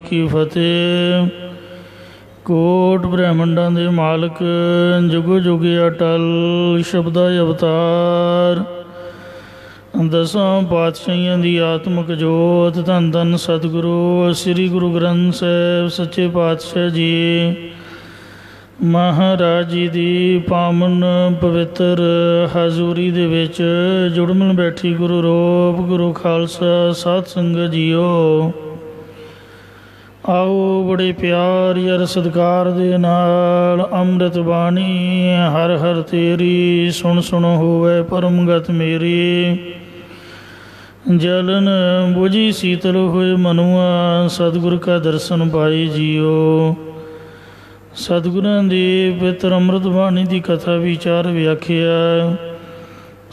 की फतेह। कोट ब्रह्मंडां दे मालक जुगो जुगे अटल शब्दा अवतार। दसां पातशाहियां दी आत्मक जोत धन धन सतगुरु श्री गुरु ग्रंथ साहिब सच्चे पातशाह जी महाराज जी दी पावन पवित्र हाजूरी दे विच जुड़मन बैठी गुरु रूप गुरु खालसा साध संगत जीओ। आओ बड़े प्यार यार सत्कार दे नाल अमृत बाणी हर हर तेरी सुन सुन होवे परम गत मेरी। जलन बुझी शीतल होए मनुआ सतगुर का दर्शन पाए जियो। सतगुरां दी पवित्र अमृत बाणी की कथा विचार व्याख्या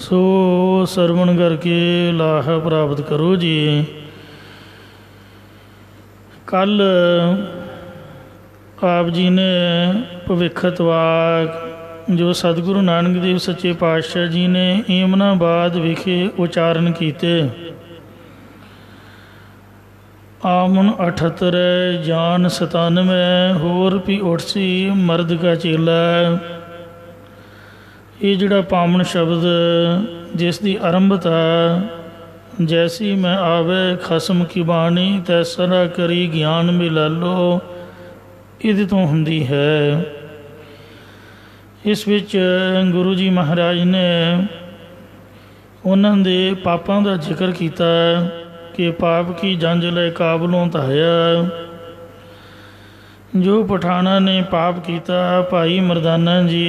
सो सरवण करके लाह प्राप्त करो जी। कल आप जी ने भविखत वाक जो सतगुरु नानक देव सच्चे पातशाह जी ने ईमनाबाद विखे उचारण किए। आमन 78 जान 97 होर भी उठसी मर्द का चेला। ये जड़ा पावन शब्द जिसकी आरंभता जैसी मैं आवे खसम की बाणी तैसरा करी ज्ञान मिला लो इहदे तो हुंदी है। इस विच गुरु जी महाराज ने उन्हां दे पापां दा जिक्र किया कि पाप की जंज ले काबलों धाया। जो पठाना ने पाप किया भाई मरदाना जी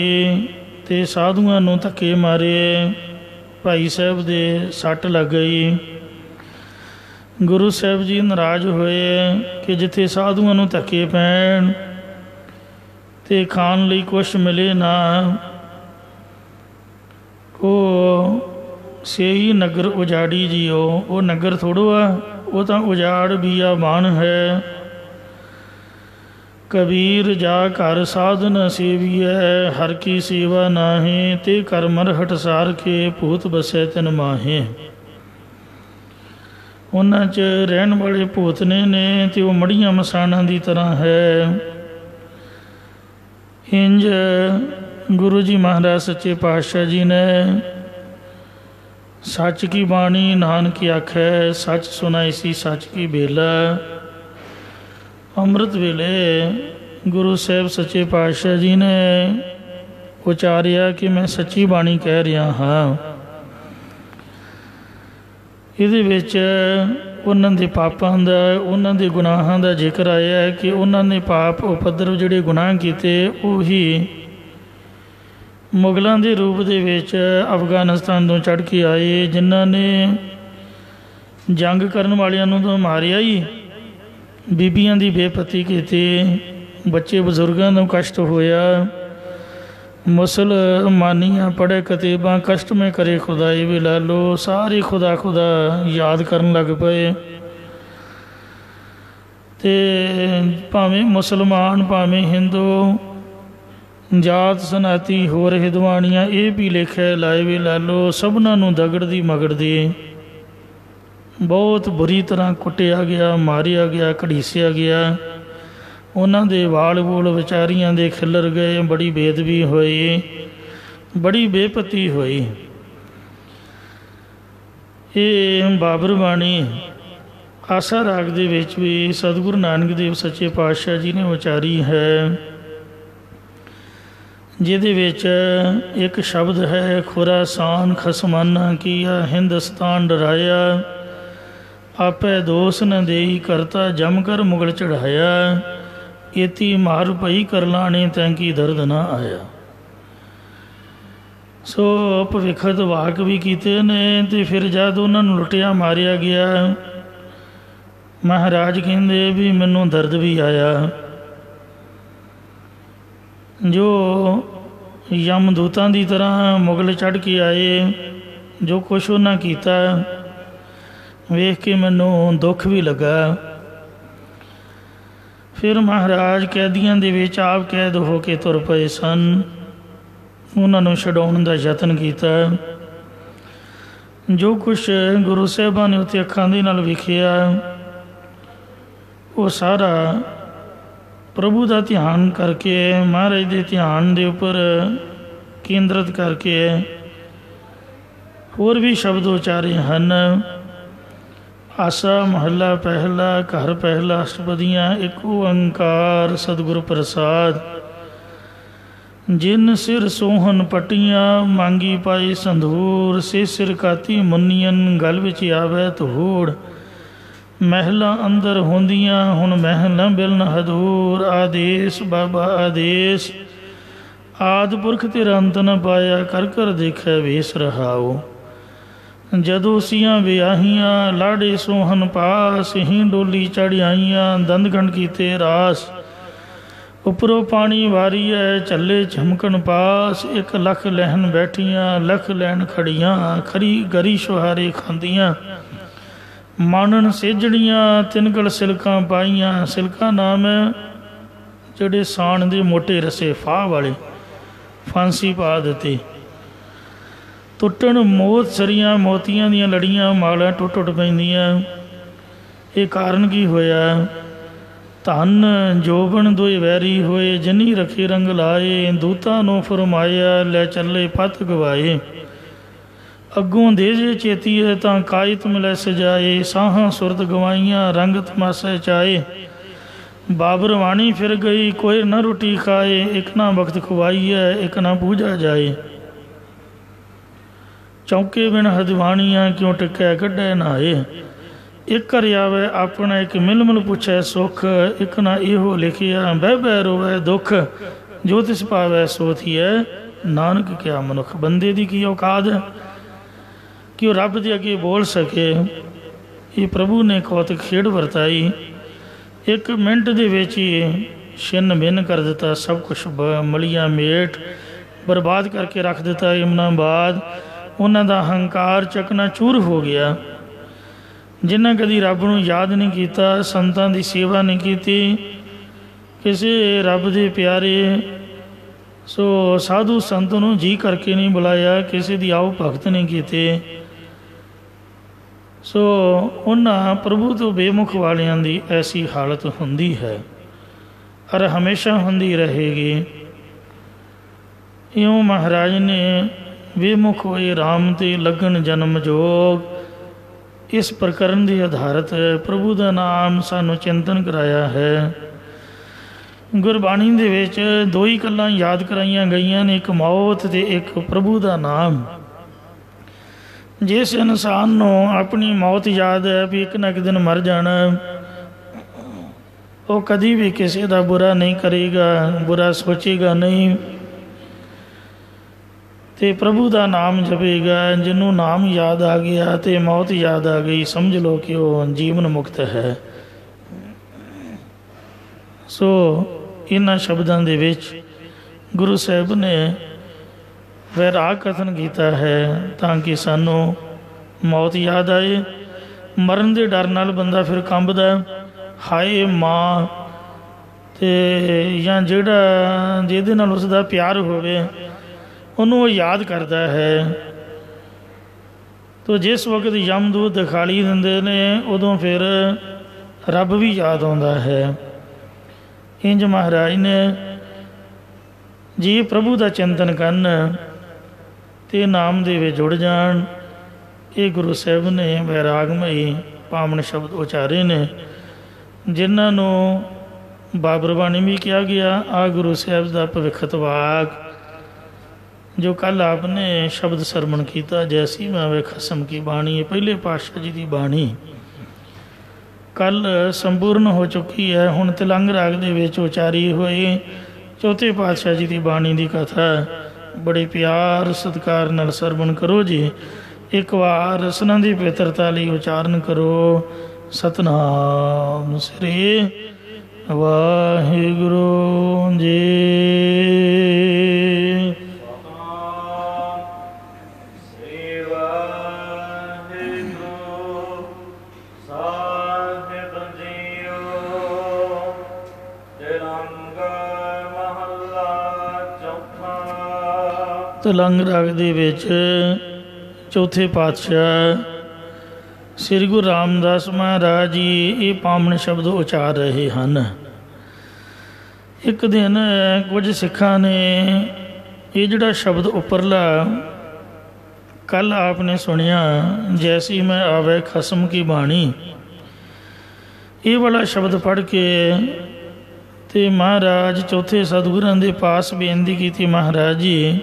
ते साधुआं नूं धक्के मारे भाई साहब दे सट लग गई। गुरु साहब जी नाराज होए कि जिथे साधुआं नूं धक्के पैण ते खाण लई कुछ मिले ना वो सेही नगर उजाड़ी जियो। वो नगर थोड़ो आ वो तो उजाड़ बियाबान है। कबीर जा घर साधन सेविय हर की सेवा नाहे ते कर मरहट सार के भूत बसै तिन माहे। उन्हां च रहन वाले भूतने ने ते वो मड़ियां मसाणां दी तरह है। इंज गुरु जी महाराज सच्चे पातशाह जी ने सच की बाणी नानक आखै सच सुनाई सी सच की बेला। अमृत वेले गुरु साहब सच्चे पातशाह जी ने उचारिया कि मैं सच्ची बाणी कह रहा हाँ। इहदे विच उन्हां दे पापां दा उन्हां दे गुनाहां दा जिक्र आया है कि उन्हां ने पाप उपद्रव जिहड़े गुनाह कीते उही मुगलों के रूप दे विच अफगानिस्तान तो चढ़ के आए जिन्हां ने जंग करन वालियां नूं तो मारिया ही बीबियां दी बेपत्ती की बच्चे बजुर्गों को कष्ट होया। मुसलमानियाँ पढ़े कतीबां कष्ट में करे खुदाई भी ला लो सारे खुदा खुदा याद करन लग पे। ते भावें मुसलमान भावें हिंदू जात सनाती होर हिदवानियाँ ये भी लेखे लाए भी ला लो सबना नूं दगड़दी मगड़दी बहुत बुरी तरह कुटिया गया मारिया गया घड़ीसिया गया। उन्हां दे वाल वूल विचारियां दे खिलर गए। बड़ी बेदबी हुई बड़ी बेपत्ती हुई। ये बाबर बाणी आसा राग दे विच भी सतगुरु नानक देव सच्चे पातशाह जी ने उचारी है। जिहदे विच एक शब्द है खुरासान खसमाना किया हिंदुस्तान डराया आपे दोष न देई करता जम कर मुगल चढ़ाया। इति मार पई कर लाने तैंकी दर्द ना आया। सो भविखत वाक भी किते ने ते फिर जद उन्होंने लुटिया मारिया गया महाराज कहते भी मैनू दर्द भी आया। जो यमदूतां की तरह मुगल चढ़ के आए जो कुछ उन्हें किया वेख के मैनू दुख भी लगा। फिर महाराज कैदियों के विच आप कैद हो के तुर पे सन। उन्होंने छुड़ाउण का यतन किया। जो कुछ गुरु साहिबां ने उत्ते अखां दे नाल विखिया वो सारा प्रभु का ध्यान करके महाराज के ध्यान के उपर केंद्रित करके होर भी शब्द उचारे हैं। आसा महला पहला घर पहला अष्टपदियाँ एक ओंकार सतगुरु प्रसाद। जिन सिर सोहन पटियाँ मांगी पाई संधूर से सिर काती मुनियन गल विच आवे धूड़। महला अंदर होंदियाँ हुण महला बिलन हदूर। आदेश बाबा आदेश आदि पुरख तेरा अंत न पाया कर कर देखे वेस रहाओ। जदों सियाँ विआहियाँ लाड़े सोहन पास ही डोली चढ़ आईयाँ दंदगण कीते रास। उपरों पानी वारी है चले झमकन पास एक लख लहन बैठियाँ लख लैन खड़ियाँ खरी गरी सुहारे खांदियाँ। मानन सेजड़ियाँ तिनगल सिलकां पाईयाँ। सिलका नाम है जोड़े साण दे मोटे रसे फाह वाले फांसी पा दिते। टुटन मोत सरियां मोतियां दियां लड़ियां माला टुट टुट पैंदियां। ये कारण की होया धन जोबन दोए वैरी होए जिनी रखे रंग लाए। दूतां नूं फरमाया लै चले पत गवाए। अगों दे जे चेती है तां कायत मिलै सजाए। साहां सुरत गवाइयां रंग तमाशे चाए। बाबर वाणी फिर गई कोई न रोटी खाए। एक ना वक्त खुवाई है एक ना पूजा जाए। चौके बिन हदवाणियाँ क्यों टिकै कढ़ै नहाए। एक कर आवे अपना एक मिल मिल पुछै सुख। एक ना इहो लिखिया बह बह रोवै दुख। जो तिस पावै सो थियै नानक क्या मनुख। बंदे की की औकात है कि वह रब के अगे बोल सके। ये प्रभु ने कौतक खेड़ वरताई। एक मिनट दे विच ही छिन्न भिन्न कर दिता सब कुछ मलिया मेट बर्बाद करके रख दिता। यमुनाबाद उन्हां दा हंकार चकना चूर हो गया। जिन्हां कदी रब नूं याद नहीं किया संतां दी सेवा नहीं की किसी रब दे प्यारे सो साधु संत नूं जी करके नहीं बुलाया किसी दी आओ भगत नहीं कीते। सो उन्हां प्रभु तो बेमुख वालियां दी ऐसी हालत हुंदी है और हमेशा हुंदी रहेगी। इउं महाराज ने बेमुख होए राम ते लगन जन्म जोग इस प्रकरण के आधारित प्रभु का नाम सानू चिंतन कराया है। गुरबाणी दे विच दो ही गल्लां याद कराइयां गईयां ने एक मौत ते एक प्रभु का नाम। जिस इंसान नूं अपनी मौत याद है भी एक ना एक दिन मर जाना वो कभी भी किसी का बुरा नहीं करेगा बुरा सोचेगा नहीं ते प्रभु का नाम जपेगा। जिन्हों नाम याद आ गया तो मौत याद आ गई समझ लो कि वह जीवन मुक्त है। सो इन्हां शब्दों के विच गुरु साहब ने वैराग कथन किया है ताकि सानू मौत याद आए। मरण के डर नाल बंदा फिर कंबदा हाय माँ ते या जिहड़ा जिहदे नाल उसदा प्यार होवे उन्होंने वो याद करता है। तो जिस वक्त यमदूत दिखाली दिंदे ने उदों फिर रब भी याद आता है। इंज महाराज ने जी प्रभु का चिंतन करन ते नाम दे विच जुड़ जान। ये गुरु साहब ने वैरागमई पावन शब्द उचारे ने जिन्होंने बाबर बाणी भी किया गया। आ गुरु साहब का भविखत वाक जो कल आपने शब्द सरमण किया जैसी मैं खसम की बाणी पहले पातशाह जी की बाणी कल संपूर्ण हो चुकी है। हुण तिलंग राग दे विच उचारी हुई चौथे पातशाह जी की बाणी की कथा बड़े प्यार सत्कार नाल सरवण करो जी। एक बार रसना की पवित्रता लई उचारण करो सतनाम श्री वाहिगुरु जी। तिलंग राग दे विच चौथे पातशाह ਸ੍ਰੀ ਗੁਰੂ ਰਾਮਦਾਸ ਮਹਾਰਾਜ ਜੀ ਇਹ ਪਾਵਨ ਸ਼ਬਦ ਉਚਾਰ ਰਹੇ ਹਨ। ਇੱਕ ਦਿਨ ਕੁਝ ਸਿੱਖਾਂ ਨੇ ਇਹ ਜਿਹੜਾ ਸ਼ਬਦ ਉੱਪਰਲਾ ਕੱਲ ਆਪ ਨੇ ਸੁਣਿਆ, ਜੈਸੀ ਮੈਂ ਆਵੇ ਖਸਮ ਕੀ ਬਾਣੀ, ਇਹ ਵਾਲਾ ਸ਼ਬਦ ਪੜ੍ਹ ਕੇ ਤੇ ਮਹਾਰਾਜ ਚੌਥੇ ਸਤਿਗੁਰਾਂ ਦੇ ਪਾਸ ਬੇਨਤੀ ਕੀਤੀ, ਮਹਾਰਾਜ ਜੀ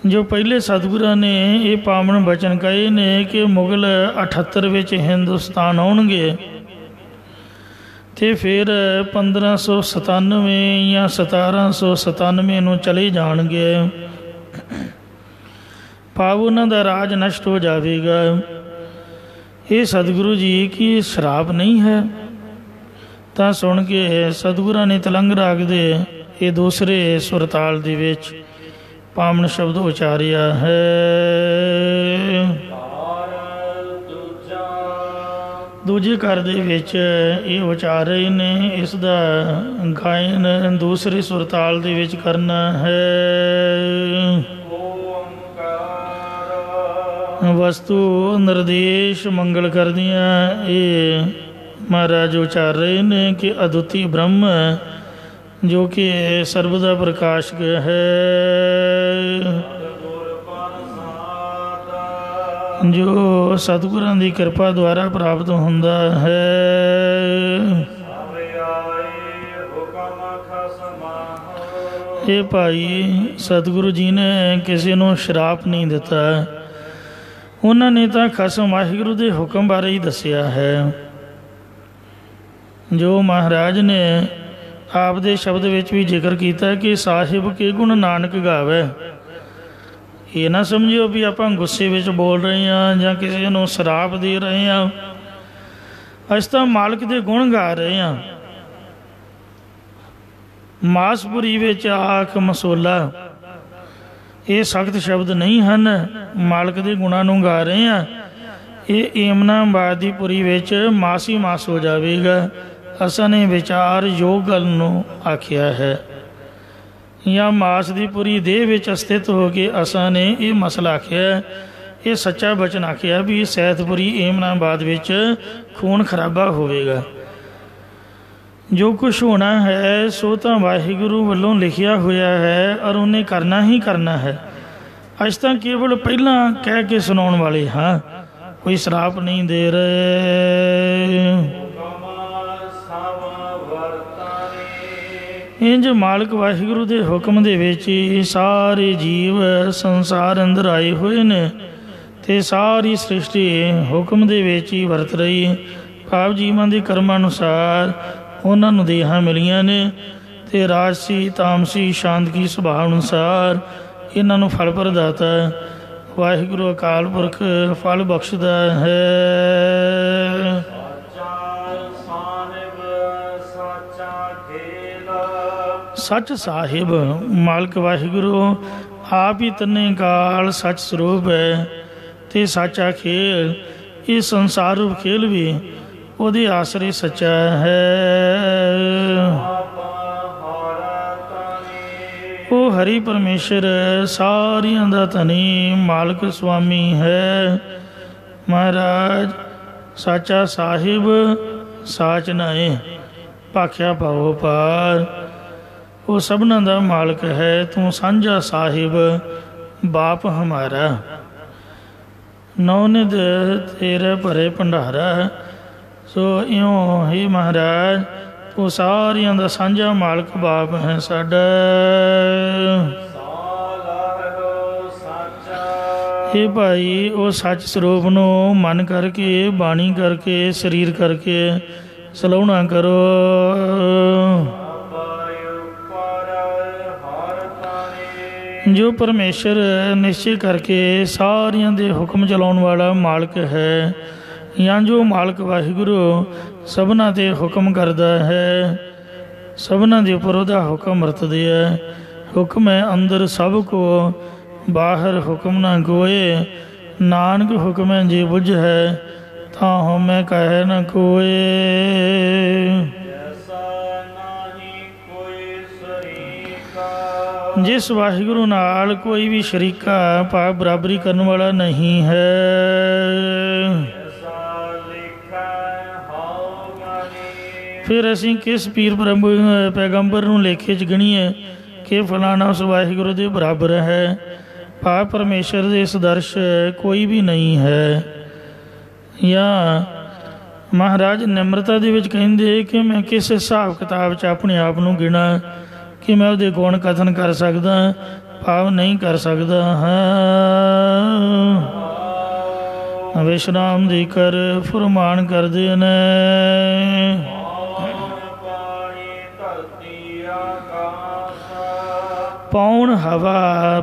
ਜੋ ਪਹਿਲੇ ਸਤਿਗੁਰਾਂ ਨੇ ਇਹ ਪਾਵਨ ਬਚਨ ਕਹੇ ਨੇ ਕਿ ਮੁਗਲ 78 ਵਿੱਚ ਹਿੰਦੁਸਤਾਨ ਆਉਣਗੇ ਅਤੇ ਫਿਰ 1597 ਜਾਂ 1797 ਨੂੰ ਚਲੇ ਜਾਣਗੇ, ਭਾਵ ਉਹਨਾਂ ਦਾ ਰਾਜ ਨਸ਼ਟ ਹੋ ਜਾਵੇਗਾ। ਇਹ ਸਤਿਗੁਰੂ ਜੀ ਕੀ ਸ਼ਰਾਪ ਨਹੀਂ ਹੈ? ਤਾਂ ਸੁਣ ਕੇ ਸਤਿਗੁਰਾਂ ਨੇ ਤਲੰਗ ਰਾਗ ਦੇ ਇਹ ਦੂਸਰੇ ਸੁਰਤਾਲ ਦੇ ਵਿੱਚ ਪਾਵਨ ਸ਼ਬਦ ਉਚਾਰਿਆ ਹੈ। ਦੂਜੇ ਘਰ ਦੇ ਵਿੱਚ ਇਹ ਉਚਾਰ ਰਹੇ ਨੇ, ਇਸ ਦਾ ਗਾਇਨ ਦੂਸਰੇ ਸੁਰਤਾਲ ਦੇ ਵਿੱਚ ਕਰਨਾ ਹੈ। ਵਸਤੂ ਨਿਰਦੇਸ਼ ਮੰਗਲ ਕਰਦੀਆਂ ਇਹ ਮਹਾਰਾਜ ਉਚਾਰ ਰਹੇ ਨੇ ਕਿ ਅਦੁੱਤੀ ਬ੍ਰਹਮ ਜੋ ਕਿ ਸਰਬ ਦਾ ਪ੍ਰਕਾਸ਼ਕ ਹੈ, ਜੋ ਸਤਿਗੁਰਾਂ ਦੀ ਕਿਰਪਾ ਦੁਆਰਾ ਪ੍ਰਾਪਤ ਹੁੰਦਾ ਹੈ। ਇਹ ਭਾਈ ਸਤਿਗੁਰੂ ਜੀ ਨੇ ਕਿਸੇ ਨੂੰ ਸ਼ਰਾਪ ਨਹੀਂ ਦਿੱਤਾ, ਉਹਨਾਂ ਨੇ ਤਾਂ ਖਸਮ ਵਾਹਿਗੁਰੂ ਦੇ ਹੁਕਮ ਬਾਰੇ ਹੀ ਦੱਸਿਆ ਹੈ। ਜੋ ਮਹਾਰਾਜ ਨੇ ਆਪ ਦੇ ਸ਼ਬਦ ਵਿੱਚ ਵੀ ਜ਼ਿਕਰ ਕੀਤਾ ਕਿ ਸਾਹਿਬ ਕੇ ਗੁਣ ਨਾਨਕ ਗਾਵੇ। ਇਹ ਨਾ ਸਮਝਿਓ ਵੀ ਆਪਾਂ ਗੁੱਸੇ ਵਿੱਚ ਬੋਲ ਰਹੇ ਹਾਂ ਜਾਂ ਕਿਸੇ ਨੂੰ ਸ਼ਰਾਪ ਦੇ ਰਹੇ ਹਾਂ, ਅਸੀਂ ਤਾਂ ਮਾਲਕ ਦੇ ਗੁਣ ਗਾ ਰਹੇ ਹਾਂ। ਮਾਸਪੁਰੀ ਵਿੱਚ ਆਖ ਮਸੋਲਾ, ਇਹ ਸਖਤ ਸ਼ਬਦ ਨਹੀਂ ਹਨ, ਮਾਲਕ ਦੇ ਗੁਣਾਂ ਨੂੰ ਗਾ ਰਹੇ ਹਾਂ। ਇਹ ਏਮਨਾਬਾਦ ਦੀ ਪੁਰੀ ਵਿੱਚ ਮਾਸ ਹੀ ਮਾਸ ਹੋ ਜਾਵੇਗਾ। ਅਸਾਂ ਨੇ ਵਿਚਾਰ ਯੋਗ ਗੱਲ ਨੂੰ ਆਖਿਆ ਹੈ, ਜਾਂ ਮਾਸ ਦੀ ਪੁਰੀ ਦੇਹ ਵਿੱਚ ਸਥਿਤ ਹੋ ਕੇ ਅਸਾਂ ਨੇ ਇਹ ਮਸਲਾ ਆਖਿਆ, ਇਹ ਸੱਚਾ ਬਚਨ ਆਖਿਆ ਵੀ ਸੈਦਪੁਰੀ ਏਮਨਾਬਾਦ ਵਿੱਚ ਖੂਨ ਖਰਾਬਾ ਹੋਵੇਗਾ। ਜੋ ਕੁਛ ਹੋਣਾ ਹੈ ਸੋ ਤਾਂ ਵਾਹਿਗੁਰੂ ਵੱਲੋਂ ਲਿਖਿਆ ਹੋਇਆ ਹੈ ਔਰ ਉਹਨੇ ਕਰਨਾ ਹੀ ਕਰਨਾ ਹੈ। ਅਸੀਂ ਤਾਂ ਕੇਵਲ ਪਹਿਲਾਂ ਕਹਿ ਕੇ ਸੁਣਾਉਣ ਵਾਲੇ ਹਾਂ, ਕੋਈ ਸ਼ਰਾਪ ਨਹੀਂ ਦੇ ਰਹੇ। ਇੰਝ ਮਾਲਕ ਵਾਹਿਗੁਰੂ ਦੇ ਹੁਕਮ ਦੇ ਵਿੱਚ ਹੀ ਸਾਰੇ ਜੀਵ ਸੰਸਾਰ ਅੰਦਰ ਆਏ ਹੋਏ ਨੇ ਅਤੇ ਸਾਰੀ ਸ੍ਰਿਸ਼ਟੀ ਹੁਕਮ ਦੇ ਵਿੱਚ ਹੀ ਵਰਤ ਰਹੀ। ਭਾਵ ਜੀਵਾਂ ਦੇ ਕਰਮਾਂ ਅਨੁਸਾਰ ਉਹਨਾਂ ਨੂੰ ਦੇਹਾਂ ਮਿਲੀਆਂ ਨੇ ਅਤੇ ਰਾਜਸੀ ਤਾਮਸੀ ਸ਼ਾਂਤਕੀ ਸੁਭਾਅ ਅਨੁਸਾਰ ਇਹਨਾਂ ਨੂੰ ਫਲ ਪ੍ਰਦਾਤਾ ਵਾਹਿਗੁਰੂ ਅਕਾਲ ਪੁਰਖ ਫਲ ਬਖਸ਼ਦਾ ਹੈ। ਸੱਚ ਸਾਹਿਬ ਮਾਲਕ ਵਾਹਿਗੁਰੂ ਆਪ ਹੀ ਤਿੰਨੇ ਕਾਲ ਸੱਚ ਸਰੂਪ ਹੈ ਅਤੇ ਸਾਚਾ ਖੇਲ, ਇਹ ਸੰਸਾਰ ਰੂਪ ਖੇਲ ਵੀ ਉਹਦੇ ਆਸਰੇ ਸੱਚਾ ਹੈ। ਉਹ ਹਰੀ ਪਰਮੇਸ਼ਰ ਸਾਰਿਆਂ ਦਾ ਧਨੀ ਮਾਲਕ ਸੁਆਮੀ ਹੈ। ਮਹਾਰਾਜ ਸਾਚਾ ਸਾਹਿਬ ਸਾਚ ਨਾਏ ਭਾਖਿਆ ਪਾਓ ਪਾਰ, ਉਹ ਸਭਨਾਂ ਦਾ ਮਾਲਕ ਹੈ। ਤੂੰ ਸਾਂਝਾ ਸਾਹਿਬ ਬਾਪ ਹਮਾਰਾ, ਨੌਨਿਧ ਤੇਰੇ ਭਰੇ ਭੰਡਾਰਾ। ਸੋ ਇਉਂ ਹੀ ਮਹਾਰਾਜ ਤੂੰ ਸਾਰਿਆਂ ਦਾ ਸਾਂਝਾ ਮਾਲਕ ਬਾਪ ਹੈ ਸਾਡਾ। ਇਹ ਭਾਈ ਉਹ ਸੱਚ ਸਰੂਪ ਨੂੰ ਮਨ ਕਰਕੇ, ਬਾਣੀ ਕਰਕੇ, ਸਰੀਰ ਕਰਕੇ ਸਲਾਹੁਣਾ ਕਰੋ। ਜੋ ਪਰਮੇਸ਼ਰ ਨਿਸ਼ਚੈ ਕਰਕੇ ਸਾਰਿਆਂ ਦੇ ਹੁਕਮ ਚਲਾਉਣ ਵਾਲਾ ਮਾਲਕ ਹੈ, ਜਾਂ ਜੋ ਮਾਲਕ ਵਾਹਿਗੁਰੂ ਸਭਨਾਂ 'ਤੇ ਹੁਕਮ ਕਰਦਾ ਹੈ, ਸਭਨਾਂ ਦੇ ਉੱਪਰ ਉਹਦਾ ਹੁਕਮ ਵਰਤਦੇ ਹੈ। ਹੁਕਮ ਹੈ ਅੰਦਰ ਸਭ ਕੋ, ਬਾਹਰ ਹੁਕਮ ਨਾ ਕੋਏ। ਨਾਨਕ ਹੁਕਮ ਹੈ ਜੇ ਬੁੱਝ ਹੈ, ਤਾਂ ਹਉਮੈ ਕਹੈ ਨ ਕੋਏ। ਜਿਸ ਵਾਹਿਗੁਰੂ ਨਾਲ ਕੋਈ ਵੀ ਸ਼ਰੀਕਾ ਭਾਵ ਬਰਾਬਰੀ ਕਰਨ ਵਾਲਾ ਨਹੀਂ ਹੈ। फिर असीं किस पीर पैगंबर नूं लेखे च गणीए कि फलाना उस वाहिगुरू दे बराबर है। पाप परमेश्वर दे इस दर्श कोई भी नहीं है। या महाराज निमरता दे विच कहिंदे कि मैं किस हिसाब किताब च अपने आप नूं गिना कि मैं उहदे गुण कथन कर सकदा, पाप नहीं कर सकदा हाँ। विश्राम दी कर फरमान करदे ने। पौन हवा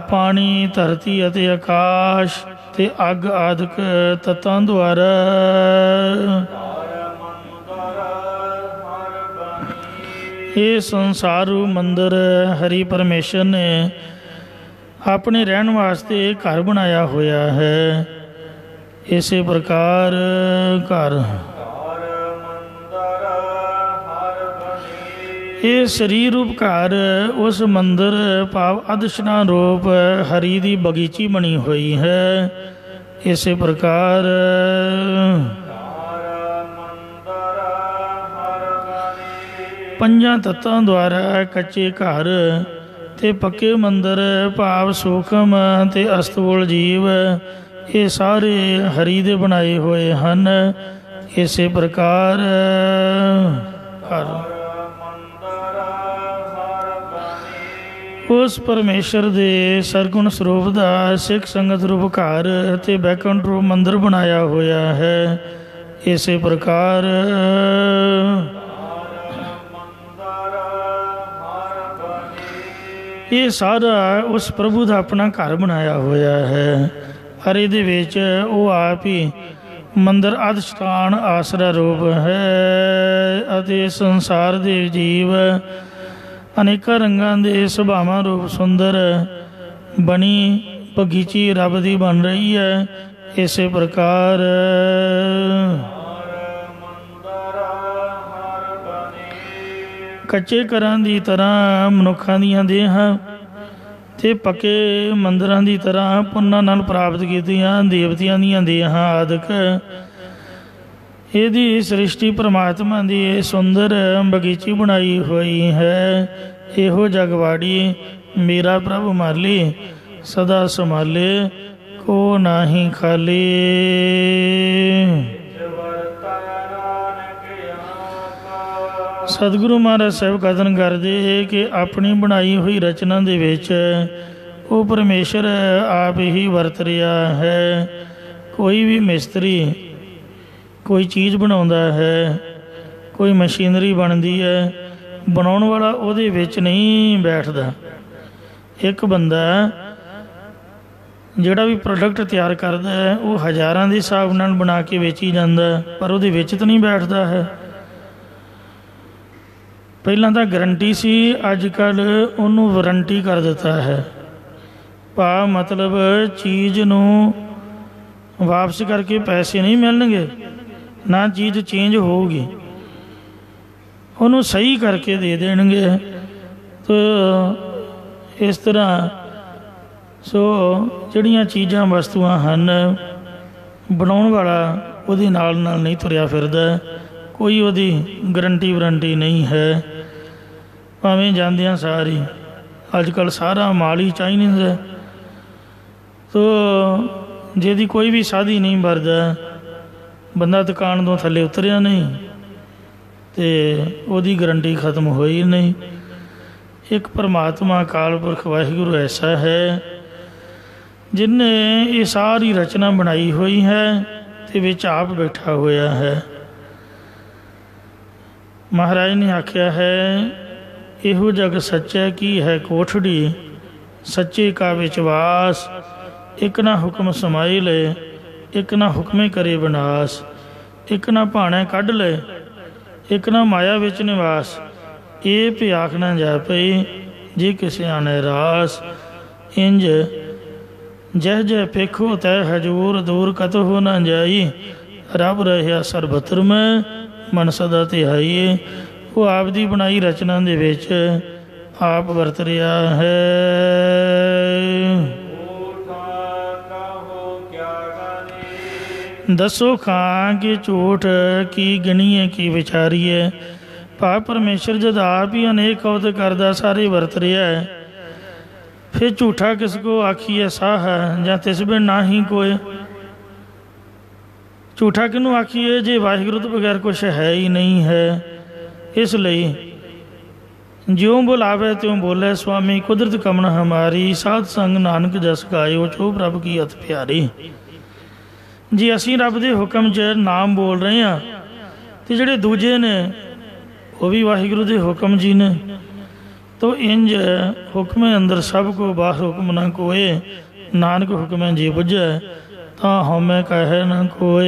पानी धरती अते आकाश ते अग आदਿਕ तत्तां द्वारा ये संसारू मंदिर हरि परमेश्वर ने अपने रहन वास्ते घर बनाया होया है। इसे प्रकार घर ये शरीर रूप घर उस मंदिर भाव अदशना रूप हरि दी बगीची बनी हुई है। इसे प्रकार पंजां तत्तां द्वारा कच्चे घर ते पक्के मंदिर भाव सूखम ते अस्तूल जीव ये सारे हरि दे बनाए हुए हैं। इसे प्रकार घर उस परमेश्वर दे सरगुण स्वरूप दा सिख संगत रूप घर ते बैकुंठ रूप मंदिर बनाया होया है। इसे प्रकार ये सारा उस प्रभु का अपना घर बनाया होया है। हर ये विच वो आप ही मंदिर अधिष्ठान आसरा रूप है अते संसार दे जीव अनेका रंगां दे सुभावां रूप सुंदर बनी बगीची रब दी बन रही है। इसे प्रकार कच्चे घरां दी तरह मनुखां दीआं देहां ते पक्के मंदिरां दी तरह पुन्नां नाल प्राप्त कीतियां देवतियां दीआं देहां आदिक ਇਹਦੀ सृष्टि परमात्मा की सुंदर बगीची बनाई हुई है। ਇਹੋ जगवाड़ी मेरा प्रभु माली सदा संभाले को नाही खाली। सतगुरु महाराज साहब कथन करते कि अपनी बनाई हुई रचना दे विच वो परमेश्वर आप ही वरत रहा है। कोई भी मिस्त्री कोई चीज़ बनाउंदा है, कोई मशीनरी बनती है, बनाउण वाला उहदे विच नहीं बैठदा। एक बंदा जिहड़ा भी प्रोडक्ट तैयार करता है वो हज़ारां दे हिसाब नाल बना के वेची जांदा पर उहदे विच तो नहीं बैठदा है। पहलां तां गारंटी सी, अजकल उहनूं वारंटी कर दिता है। भाव मतलब चीज़ नूं वापस करके पैसे नहीं मिलणगे, ना चीज़ चेंज होगी, उन्होंने सही करके दे देंगे। तो इस तरह सो जिहड़ियां चीज़ां वस्तुआं हन बनाउण वाला उहदे नाल नहीं तुरिया फिरदा, कोई उहदी गारंटी वारंटी नहीं है। भावें जांदियां सारी अजकल सारा माल ही चाइनीज़ है। तो जिहदी कोई भी साधी नहीं भरदा, बंदा दुकान तो थले उतरिया नहीं तो उसकी गारंटी खत्म होई नहीं। एक परमात्मा अकाल पुरख वाहिगुरू ऐसा है जिन्हें ये सारी रचना बनाई हुई है तो विच आप बैठा होया है। महाराज ने आख्या है इहो जग सच्चा की है कोठड़ी, सच्चे का विश्वास, एक ना हुक्म समाई ले, एक ना हुक्मे करे विनाश, एक ना भाणे कढ़ ले, एक ना माया विच निवास, ये भ्याख ना जा पई जे किसे आने रास। इंज जह जह पेखो तय हजूर दूर कतहु ना जाई, रब रहा सरबत्र में मन सदा तिहाई। वो आप दी बनाई रचना दे विच आप वरत रहा है। दसो खां कि झूठ की गिणीए की विचारीए, ਭਾਵ ਪਰਮੇਸ਼ਰ ਜਦ ਆਪ ਹੀ ਅਨੇਕ ਅਵਤ ਕਰਦਾ ਸਾਰੇ ਵਰਤ ਰਿਹਾ ਹੈ, ਫਿਰ ਝੂਠਾ ਕਿਸ ਕੋ ਆਖੀਏ ਸਾਹ ਜਾਂ ਤਿਸ ਬਿਨ ਨਾ ਹੀ ਕੋਏ। ਝੂਠਾ ਕਿਹਨੂੰ ਆਖੀਏ ਜੇ ਵਾਹਿਗੁਰੂ ਤੋਂ ਬਗੈਰ ਕੁਛ ਹੈ ਹੀ ਨਹੀਂ ਹੈ। ਇਸ ਲਈ ਜਿਉਂ ਬੁਲਾਵੇ ਤਿਉਂ ਬੋਲੇ ਸੁਆਮੀ ਕੁਦਰਤ ਕਮਨ ਹਮਾਰੀ, ਸਾਧ ਸੰਗ ਨਾਨਕ ਜਸ ਗਾਇਓ ਚੋ ਪ੍ਰਭ ਕੀ ਅਤ ਪਿਆਰੀ। ਜੀ ਅਸੀਂ ਰੱਬ ਦੇ ਹੁਕਮ 'ਚ ਨਾਮ ਬੋਲ ਰਹੇ ਹਾਂ ਅਤੇ ਜਿਹੜੇ ਦੂਜੇ ਨੇ ਉਹ ਵੀ ਵਾਹਿਗੁਰੂ ਦੇ ਹੁਕਮ ਜੀ ਨੇ। ਤੋ ਇੰਜ ਹੁਕਮੇ ਅੰਦਰ ਸਭ ਕੋ ਬਾਹਰ ਹੁਕਮ ਨਾ ਕੋਏ, ਨਾਨਕ ਹੁਕਮੇ ਜੀ ਬੁੱਝੈ ਤਾਂ ਹਉਮੈ ਕਹੈ ਨਾ ਕੋਏ।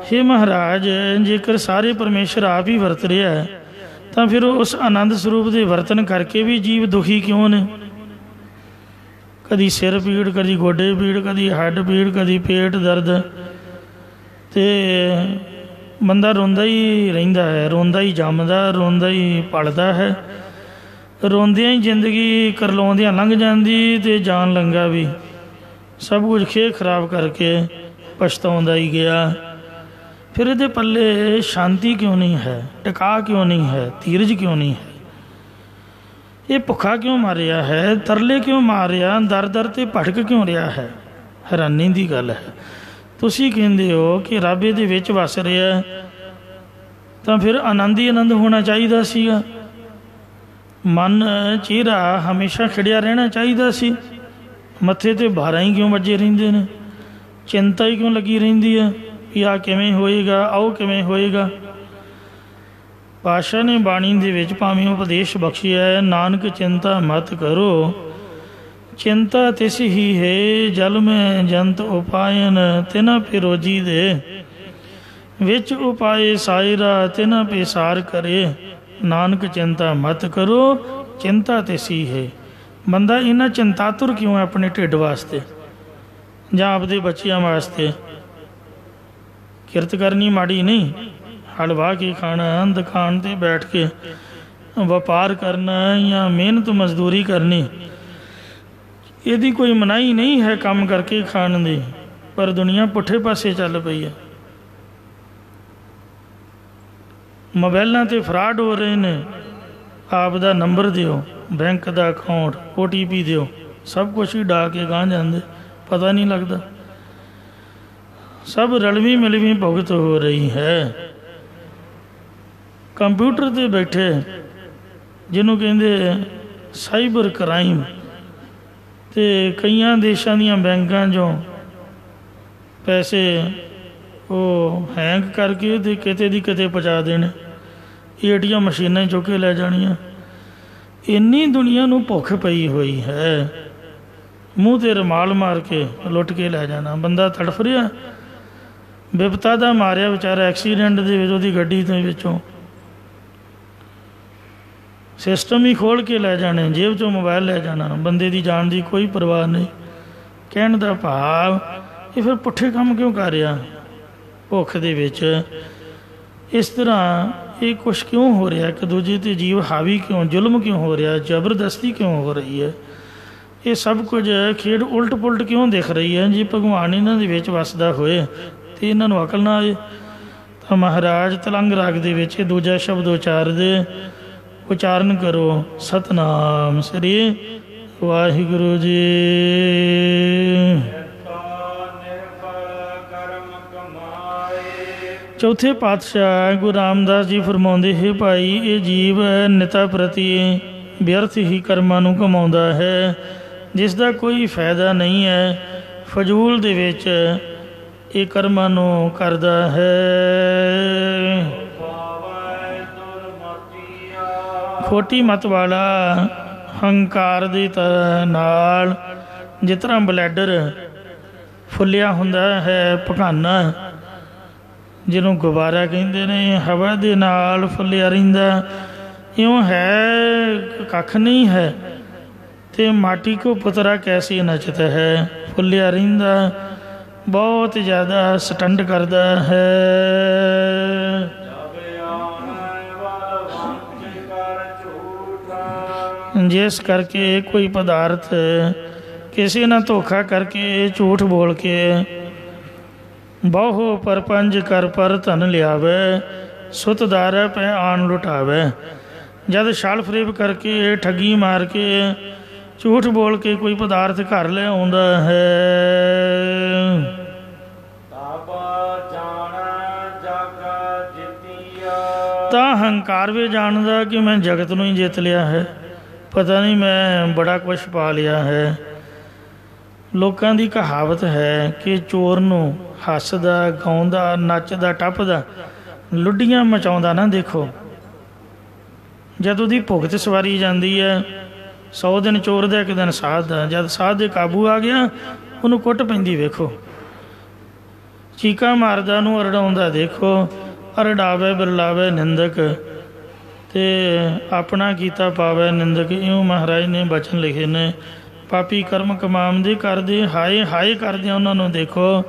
हे ਮਹਾਰਾਜ, ਜੇਕਰ ਸਾਰੇ ਪਰਮੇਸ਼ਰ ਆਪ ਹੀ ਵਰਤ ਰਿਹਾ ਹੈ ਤਾਂ ਫਿਰ ਉਸ ਆਨੰਦ ਸਰੂਪ ਦੇ ਵਰਤਨ ਕਰਕੇ ਵੀ ਜੀਵ ਦੁਖੀ ਕਿਉਂ ਨੇ? ਕਦੀ ਸਿਰ ਪੀੜ, ਕਦੀ ਗੋਡੇ ਪੀੜ, ਕਦੀ ਹੱਡ ਪੀੜ, ਕਦੀ ਪੇਟ ਦਰਦ, ਅਤੇ ਬੰਦਾ ਰੋਂਦਾ ਹੀ ਰਹਿੰਦਾ ਹੈ, ਰੋਂਦਾ ਹੀ ਜੰਮਦਾ, ਰੋਂਦਾ ਹੀ ਪਲਦਾ ਹੈ, ਰੋਂਦਿਆਂ ਹੀ ਜ਼ਿੰਦਗੀ ਕਰਲਾਉਂਦਿਆਂ ਲੰਘ ਜਾਂਦੀ ਅਤੇ ਜਾਨ ਲੰਘਾ ਵੀ ਸਭ ਕੁਝ ਖੇਹ ਖਰਾਬ ਕਰਕੇ ਪਛਤਾਉਂਦਾ ਹੀ ਗਿਆ। ਫਿਰ ਇਹਦੇ ਪੱਲੇ ਸ਼ਾਂਤੀ ਕਿਉਂ ਨਹੀਂ ਹੈ, ਟਿਕਾ ਕਿਉਂ ਨਹੀਂ ਹੈ, ਧੀਰਜ ਕਿਉਂ ਨਹੀਂ ਹੈ? ਇਹ ਭੁੱਖਾ ਕਿਉਂ ਮਾਰਿਆ ਹੈ, ਤਰਲੇ ਕਿਉਂ ਮਾਰਿਆ, ਦਰ ਦਰ 'ਤੇ ਭਟਕ ਕਿਉਂ ਰਿਹਾ ਹੈ? ਹੈਰਾਨੀ ਦੀ ਗੱਲ ਹੈ। ਤੁਸੀਂ ਕਹਿੰਦੇ ਹੋ ਕਿ ਰੱਬ ਇਹਦੇ ਵਿੱਚ ਵਸ ਰਿਹਾ, ਤਾਂ ਫਿਰ ਆਨੰਦ ਹੀ ਆਨੰਦ ਹੋਣਾ ਚਾਹੀਦਾ ਸੀਗਾ। ਮਨ ਚਿਹਰਾ ਹਮੇਸ਼ਾ ਖਿੜਿਆ ਰਹਿਣਾ ਚਾਹੀਦਾ ਸੀ। ਮੱਥੇ 'ਤੇ ਭਾਰਾਂ ਹੀ ਕਿਉਂ ਵੱਜੇ ਰਹਿੰਦੇ ਨੇ? ਚਿੰਤਾ ਹੀ ਕਿਉਂ ਲੱਗੀ ਰਹਿੰਦੀ ਹੈ ਕਿ ਆਹ ਕਿਵੇਂ ਹੋਏਗਾ, ਆਓ ਕਿਵੇਂ ਹੋਏਗਾ? ਪਾਤਸ਼ਾਹ ਨੇ ਬਾਣੀ ਦੇ ਵਿੱਚ ਭਾਵੇਂ ਉਪਦੇਸ਼ ਬਖਸ਼ਿਆ, ਨਾਨਕ ਚਿੰਤਾ ਮਤ ਕਰੋ, ਚਿੰਤਾ ਤਿਸ ਹੀ ਹੈ ਜਲ ਮੈਂ ਜੰਤ ਉਪਾਇਨ, ਤਿਨਾ ਪਿਰੋਜੀ ਦੇ ਵਿੱਚ ਉਪਾਏ ਸਾਇਰਾ, ਤਿਨਾ ਪੇਸਾਰ ਕਰੇ, ਨਾਨਕ ਚਿੰਤਾ ਮਤ ਕਰੋ, ਚਿੰਤਾ ਤਿਸ ਹੀ ਹੈ। ਬੰਦਾ ਇੰਨਾ ਚਿੰਤਾਤੁਰ ਕਿਉਂ ਹੈ ਆਪਣੇ ਢਿੱਡ ਵਾਸਤੇ ਜਾਂ ਆਪਦੇ ਬੱਚਿਆਂ ਵਾਸਤੇ? ਕਿਰਤ ਕਰਨੀ ਮਾੜੀ ਨਹੀਂ, ਹਲ ਵਾਹ ਕੇ ਖਾਣਾ, ਦੁਕਾਨ 'ਤੇ ਬੈਠ ਕੇ ਵਪਾਰ ਕਰਨਾ ਜਾਂ ਮਿਹਨਤ ਮਜ਼ਦੂਰੀ ਕਰਨੀ, ਇਹਦੀ ਕੋਈ ਮਨਾਹੀ ਨਹੀਂ ਹੈ ਕੰਮ ਕਰਕੇ ਖਾਣ ਦੀ। ਪਰ ਦੁਨੀਆ ਪੁੱਠੇ ਪਾਸੇ ਚੱਲ ਪਈ ਹੈ। ਮੋਬਾਇਲਾਂ 'ਤੇ ਫਰਾਡ ਹੋ ਰਹੇ ਨੇ। ਆਪ ਦਾ ਨੰਬਰ ਦਿਓ, ਬੈਂਕ ਦਾ ਅਕਾਊਂਟ, OTP ਦਿਓ, ਸਭ ਕੁਛ ਹੀ ਡਾ ਕੇ ਗਾਂਹ ਜਾਂਦੇ, ਪਤਾ ਨਹੀਂ ਲੱਗਦਾ। ਸਭ ਰਲਵੀਂ ਮਿਲਵੀਂ ਭੁਗਤ ਹੋ ਰਹੀ ਹੈ। ਕੰਪਿਊਟਰ 'ਤੇ ਬੈਠੇ ਜਿਹਨੂੰ ਕਹਿੰਦੇ ਸਾਈਬਰ ਕ੍ਰਾਈਮ, ਅਤੇ ਕਈਆਂ ਦੇਸ਼ਾਂ ਦੀਆਂ ਬੈਂਕਾਂ 'ਚੋਂ ਪੈਸੇ ਉਹ ਹੈਂਗ ਕਰਕੇ ਅਤੇ ਕਿਤੇ ਦੀ ਕਿਤੇ ਪਹੁੰਚਾ ਦੇਣੇ, ATM ਮਸ਼ੀਨਾਂ ਹੀ ਚੁੱਕ ਕੇ ਲੈ ਜਾਣੀਆਂ। ਇੰਨੀ ਦੁਨੀਆ ਨੂੰ ਭੁੱਖ ਪਈ ਹੋਈ ਹੈ, ਮੂੰਹ 'ਤੇ ਰੁਮਾਲ ਮਾਰ ਕੇ ਲੁੱਟ ਕੇ ਲੈ ਜਾਣਾ। ਬੰਦਾ ਤੜਫ ਰਿਹਾ, ਬਿਪਤਾ ਦਾ ਮਾਰਿਆ ਵਿਚਾਰਾ, ਐਕਸੀਡੈਂਟ ਦੇ ਵਿੱਚ ਉਹਦੀ ਗੱਡੀ ਦੇ ਵਿੱਚੋਂ ਸਿਸਟਮ ਹੀ ਖੋਲ੍ਹ ਕੇ ਲੈ ਜਾਣੇ, ਜੇਬ 'ਚੋਂ ਮੋਬਾਇਲ ਲੈ ਜਾਣਾ, ਬੰਦੇ ਦੀ ਜਾਨ ਦੀ ਕੋਈ ਪਰਵਾਹ ਨਹੀਂ। ਕਹਿਣ ਦਾ ਭਾਵ ਇਹ ਫਿਰ ਪੁੱਠੇ ਕੰਮ ਕਿਉਂ ਕਰ ਰਿਹਾ ਭੁੱਖ ਦੇ ਵਿੱਚ? ਇਸ ਤਰ੍ਹਾਂ ਇਹ ਕੁਛ ਕਿਉਂ ਹੋ ਰਿਹਾ? ਇੱਕ ਦੂਜੇ 'ਤੇ ਜੀਵ ਹਾਵੀ ਕਿਉਂ, ਜ਼ੁਲਮ ਕਿਉਂ ਹੋ ਰਿਹਾ, ਜ਼ਬਰਦਸਤੀ ਕਿਉਂ ਹੋ ਰਹੀ ਹੈ? ਇਹ ਸਭ ਕੁਝ ਖੇਡ ਉਲਟ ਪੁਲਟ ਕਿਉਂ ਦਿਖ ਰਹੀ ਹੈ? ਜੇ ਭਗਵਾਨ ਇਹਨਾਂ ਦੇ ਵਿੱਚ ਵਸਦਾ ਹੋਏ ਅਤੇ ਇਹਨਾਂ ਨੂੰ ਅਕਲ ਨਾ ਆਏ ਤਾਂ ਮਹਾਰਾਜ ਤਲੰਗ ਰਾਗ ਦੇ ਵਿੱਚ ਇਹ ਦੂਜਾ ਸ਼ਬਦ ਉਚਾਰਦੇ, ਉਚਾਰਨ ਕਰੋ ਸਤਨਾਮ ਸ੍ਰੀ ਵਾਹਿਗੁਰੂ ਜੀ। ਚੌਥੇ ਪਾਤਸ਼ਾਹ ਗੁਰੂ ਰਾਮਦਾਸ ਜੀ ਫਰਮਾਉਂਦੇ ਹੈ, ਭਾਈ ਇਹ ਜੀਵ ਨਿਤਾ ਪ੍ਰਤੀ ਵਿਅਰਥ ਹੀ ਕਰਮਾਂ ਨੂੰ ਕਮਾਉਂਦਾ ਹੈ, ਜਿਸ ਦਾ ਕੋਈ ਫਾਇਦਾ ਨਹੀਂ ਹੈ। ਫਜ਼ੂਲ ਦੇ ਵਿੱਚ ਇਹ ਕਰਮਾਂ ਨੂੰ ਕਰਦਾ ਹੈ। ਖੋਟੀ ਮੱਤ ਵਾਲਾ ਹੰਕਾਰ ਦੇ ਨਾਲ ਜਿਸ ਤਰ੍ਹਾਂ ਬਲੈਡਰ ਫੁੱਲਿਆ ਹੁੰਦਾ ਹੈ, ਪਖਾਨਾ ਜਿਹਨੂੰ ਗੁਬਾਰਾ ਕਹਿੰਦੇ ਨੇ, ਹਵਾ ਦੇ ਨਾਲ ਫੁੱਲਿਆ ਰਹਿੰਦਾ, ਇਉਂ ਹੈ ਕੱਖ ਨਹੀਂ ਹੈ। ਅਤੇ ਮਾਟੀ ਕੋ ਪੁਤਰਾ ਕੈਸੀ ਨਚਤ ਹੈ, ਫੁੱਲਿਆ ਰਹਿੰਦਾ, ਬਹੁਤ ਜ਼ਿਆਦਾ ਸਟੰਡ ਕਰਦਾ ਹੈ। ਜਿਸ ਕਰਕੇ ਕੋਈ ਪਦਾਰਥ ਕਿਸੇ ਨਾਲ ਧੋਖਾ ਕਰਕੇ, ਝੂਠ ਬੋਲ ਕੇ ਬਹੁ ਪਰਪੰਜ ਕਰ ਪਰ ਧਨ ਲਿਆਵੇ, ਸੁਤ ਦਾਰੈ ਪੈ ਆਣ ਲੁਟਾਵੇ। ਜਦ ਛਲ ਫਰੇਬ ਕਰਕੇ, ਠੱਗੀ ਮਾਰ ਕੇ, ਝੂਠ ਬੋਲ ਕੇ ਕੋਈ ਪਦਾਰਥ ਘਰ ਲੈ ਆਉਂਦਾ ਹੈ, ਤਾਂ ਹੰਕਾਰ ਵੀ ਜਾਣਦਾ ਕਿ ਮੈਂ ਜਗਤ ਨੂੰ ਹੀ ਜਿੱਤ ਲਿਆ ਹੈ, ਪਤਾ ਨਹੀਂ ਮੈਂ ਬੜਾ ਕੁਛ ਪਾ ਲਿਆ ਹੈ। ਲੋਕਾਂ ਦੀ ਕਹਾਵਤ ਹੈ ਕਿ ਚੋਰ ਨੂੰ ਹੱਸਦਾ, ਗਾਉਂਦਾ, ਨੱਚਦਾ, ਟੱਪਦਾ, ਲੁੱਡੀਆਂ ਮਚਾਉਂਦਾ ਨਾ ਦੇਖੋ। ਜਦ ਉਹਦੀ ਭੁਗਤ ਸਵਾਰੀ ਜਾਂਦੀ ਹੈ, 100 ਦਿਨ ਚੋਰ ਦਾ, 1 ਦਿਨ ਸਾਧ ਦਾ। ਜਦ ਸਾਧ ਦੇ ਕਾਬੂ ਆ ਗਿਆ, ਉਹਨੂੰ ਕੁੱਟ ਪੈਂਦੀ ਵੇਖੋ। ਚੀਕਾਂ ਮਾਰਦਾ, ਉਹਨੂੰ ਅਰੜਾਉਂਦਾ ਦੇਖੋ। ਅਰੜਾਵੇ ਬਿਰਲਾਵੇ ਨਿੰਦਕ, ਅਤੇ ਆਪਣਾ ਕੀਤਾ ਪਾਵੇ ਨਿੰਦਕ। ਇਉਂ ਮਹਾਰਾਜ ਨੇ ਬਚਨ ਲਿਖੇ ਨੇ। ਪਾਪੀ ਕਰਮ ਕਮਾਉਂਦੇ ਕਰਦੇ, ਹਾਏ ਹਾਏ ਕਰਦਿਆਂ ਉਹਨਾਂ ਨੂੰ ਦੇਖੋ।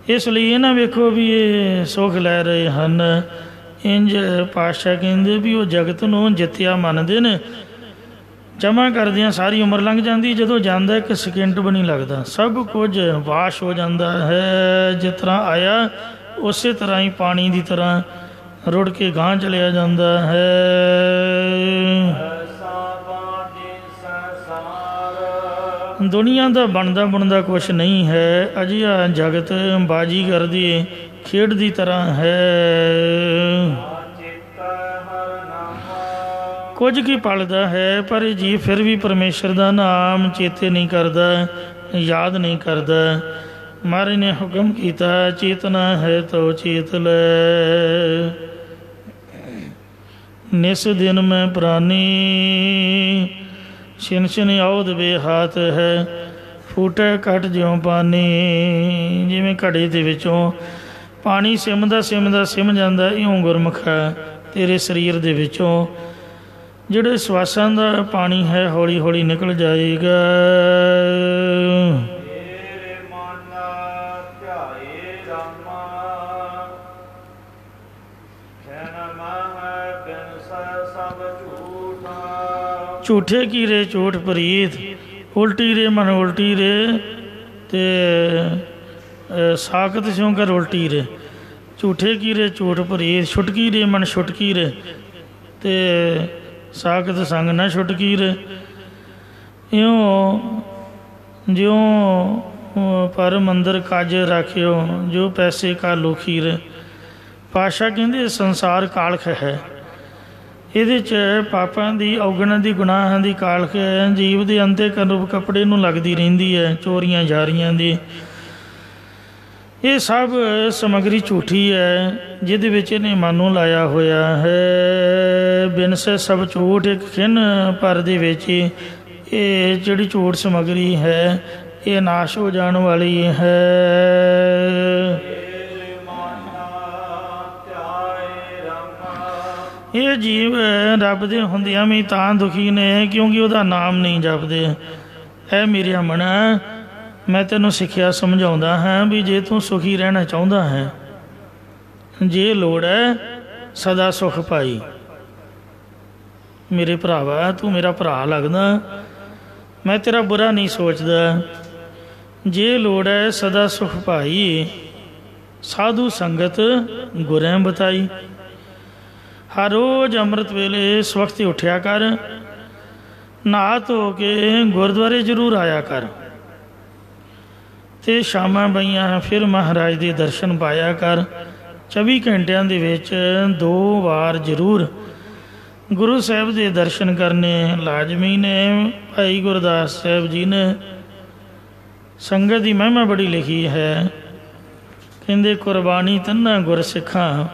ਇਸ ਲਈ ਇਹ ਨਾ ਵੇਖੋ ਵੀ ਇਹ ਸੁੱਖ ਲੈ ਰਹੇ ਹਨ। ਇੰਝ ਪਾਤਸ਼ਾਹ ਕਹਿੰਦੇ ਵੀ ਉਹ ਜਗਤ ਨੂੰ ਜਿੱਤਿਆ ਮੰਨਦੇ ਨੇ। ਜਮ੍ਹਾਂ ਕਰਦਿਆਂ ਸਾਰੀ ਉਮਰ ਲੰਘ ਜਾਂਦੀ, ਜਦੋਂ ਜਾਂਦਾ 1 ਸਕਿੰਟ ਵੀ ਨਹੀਂ ਲੱਗਦਾ। ਸਭ ਕੁਝ ਵਾਸ਼ ਹੋ ਜਾਂਦਾ ਹੈ। ਜਿਸ ਤਰ੍ਹਾਂ ਆਇਆ ਉਸੇ ਤਰ੍ਹਾਂ ਹੀ ਪਾਣੀ ਦੀ ਤਰ੍ਹਾਂ ਰੁੜ ਕੇ ਗਾਂਹ ਚਲਿਆ ਜਾਂਦਾ ਹੈ। ਦੁਨੀਆ ਦਾ ਬਣਦਾ ਬੁਣਦਾ ਕੁਛ ਨਹੀਂ ਹੈ। ਅਜਿਹਾ ਜਗਤ ਬਾਜੀਗਰ ਦੀ ਖੇਡ ਦੀ ਤਰ੍ਹਾਂ ਹੈ। ਕੁਝ ਕੀ ਪਲਦਾ ਹੈ, ਪਰ ਇਹ ਜੀਵ ਫਿਰ ਵੀ ਪਰਮੇਸ਼ਰ ਦਾ ਨਾਮ ਚੇਤੇ ਨਹੀਂ ਕਰਦਾ, ਯਾਦ ਨਹੀਂ ਕਰਦਾ। ਮਹਾਰਾਜ ਨੇ ਹੁਕਮ ਕੀਤਾ, ਚੇਤਨਾ ਹੈ ਤੋ ਚੇਤ ਲੈ। ਨਿਸ ਦਿਨ ਮੈਂ ਪ੍ਰਾਨੀ, ਛਿਨ ਛਿਨ ਔਧ ਵੇ ਹਾਥ ਹੈ। ਫੂਟੇ ਘਟ ਜਿਉਂ ਪਾਣੀ, ਜਿਵੇਂ ਘੜੇ ਦੇ ਵਿੱਚੋਂ ਪਾਣੀ ਸਿਮਦਾ ਸਿਮਦਾ ਸਿਮ ਜਾਂਦਾ, ਇਉਂ ਗੁਰਮੁਖ ਹੈ ਤੇਰੇ ਸਰੀਰ ਦੇ ਵਿੱਚੋਂ ਜਿਹੜੇ ਸਵਾਸਾਂ ਦਾ ਪਾਣੀ ਹੈ ਹੌਲੀ ਹੌਲੀ ਨਿਕਲ ਜਾਏਗਾ। ਝੂਠੇ ਕੀਰੇ ਝੂਠ ਪ੍ਰੀਤ, ਉਲਟੀ ਰੇ ਮਨ ਉਲਟੀ ਰੇ, ਅਤੇ ਸਾਕਤ ਸਿਉਂ ਕਰ ਉਲਟੀ ਰੇ। ਝੂਠੇ ਕੀਰੇ ਝੂਠ ਪ੍ਰੀਤ, ਛੁਟਕੀ ਰੇ ਮਨ ਛੁਟਕੀ ਰੇ, ਅਤੇ ਸਾਕਤ ਸੰਗ ਨਾ ਛੁਟਕੀ ਰੇ। ਇਉਂ ਜਿਉਂ ਪਰ ਮੰਦਰ ਕਾਜ ਰਾਖਿਓ, ਜੋ ਪੈਸੇ ਕਾ ਲੋਖੀ ਰੇ। ਪਾਤਸ਼ਾਹ ਕਹਿੰਦੇ ਸੰਸਾਰ ਕਾਲਖ ਹੈ। ਇਹਦੇ 'ਚ ਪਾਪਾਂ ਦੀ, ਔਗਣਾਂ ਦੀ, ਗੁਨਾਹਾਂ ਦੀ ਕਾਲਖ ਹੈ। ਜੀਵ ਦੇ ਅੰਤੇ ਕਰੂਪ ਕੱਪੜੇ ਨੂੰ ਲੱਗਦੀ ਰਹਿੰਦੀ ਹੈ, ਚੋਰੀਆਂ ਜਾਰੀਆਂ ਦੀ। ਇਹ ਸਭ ਸਮੱਗਰੀ ਝੂਠੀ ਹੈ, ਜਿਹਦੇ ਵਿੱਚ ਇਹਨੇ ਮਨ ਨੂੰ ਲਾਇਆ ਹੋਇਆ ਹੈ। ਬਿਨ ਸੇ ਸਭ ਝੂਠ, ਇੱਕ ਖਿੰਨ ਭਰ ਦੇ ਵਿੱਚ ਇਹ ਜਿਹੜੀ ਝੂਠ ਸਮੱਗਰੀ ਹੈ, ਇਹ ਨਾਸ਼ ਹੋ ਜਾਣ ਵਾਲੀ ਹੈ। ਇਹ ਜੀਵ ਰੱਬ ਦੇ ਹੁੰਦਿਆਂ ਵੀ ਤਾਂ ਦੁਖੀ ਨੇ ਕਿਉਂਕਿ ਉਹਦਾ ਨਾਮ ਨਹੀਂ ਜਪਦੇ। ਇਹ ਮੇਰਿਆ ਮਨਾ, ਮੈਂ ਤੈਨੂੰ ਸਿੱਖਿਆ ਸਮਝਾਉਂਦਾ ਹਾਂ ਵੀ ਜੇ ਤੂੰ ਸੁਖੀ ਰਹਿਣਾ ਚਾਹੁੰਦਾ ਹੈ, ਜੇ ਲੋੜ ਹੈ ਸਦਾ ਸੁਖ ਪਾਈ। ਮੇਰੇ ਭਰਾਵਾ, ਤੂੰ ਮੇਰਾ ਭਰਾ ਲੱਗਦਾ, ਮੈਂ ਤੇਰਾ ਬੁਰਾ ਨਹੀਂ ਸੋਚਦਾ। ਜੇ ਲੋੜ ਹੈ ਸਦਾ ਸੁਖ ਪਾਈ, ਸਾਧੂ ਸੰਗਤ ਗੁਰੈਂ ਬਤਾਈ। ਹਰ ਰੋਜ਼ ਅੰਮ੍ਰਿਤ ਵੇਲੇ ਸਵਖਤੇ ਉੱਠਿਆ ਕਰ, ਨਹਾ ਧੋ ਕੇ ਗੁਰਦੁਆਰੇ ਜ਼ਰੂਰ ਆਇਆ ਕਰ, ਅਤੇ ਸ਼ਾਮਾਂ ਪਈਆਂ ਫਿਰ ਮਹਾਰਾਜ ਦੇ ਦਰਸ਼ਨ ਪਾਇਆ ਕਰ। 24 ਘੰਟਿਆਂ ਦੇ ਵਿੱਚ 2 ਵਾਰ ਜ਼ਰੂਰ ਗੁਰੂ ਸਾਹਿਬ ਦੇ ਦਰਸ਼ਨ ਕਰਨੇ ਲਾਜ਼ਮੀ ਨੇ। ਭਾਈ ਗੁਰਦਾਸ ਸਾਹਿਬ ਜੀ ਨੇ ਸੰਗਤ ਦੀ ਮਹਿਮਾ ਬੜੀ ਲਿਖੀ ਹੈ। ਕਹਿੰਦੇ ਕੁਰਬਾਨੀ ਤੰਨਾ ਗੁਰ ਸਿੱਖਾਂ,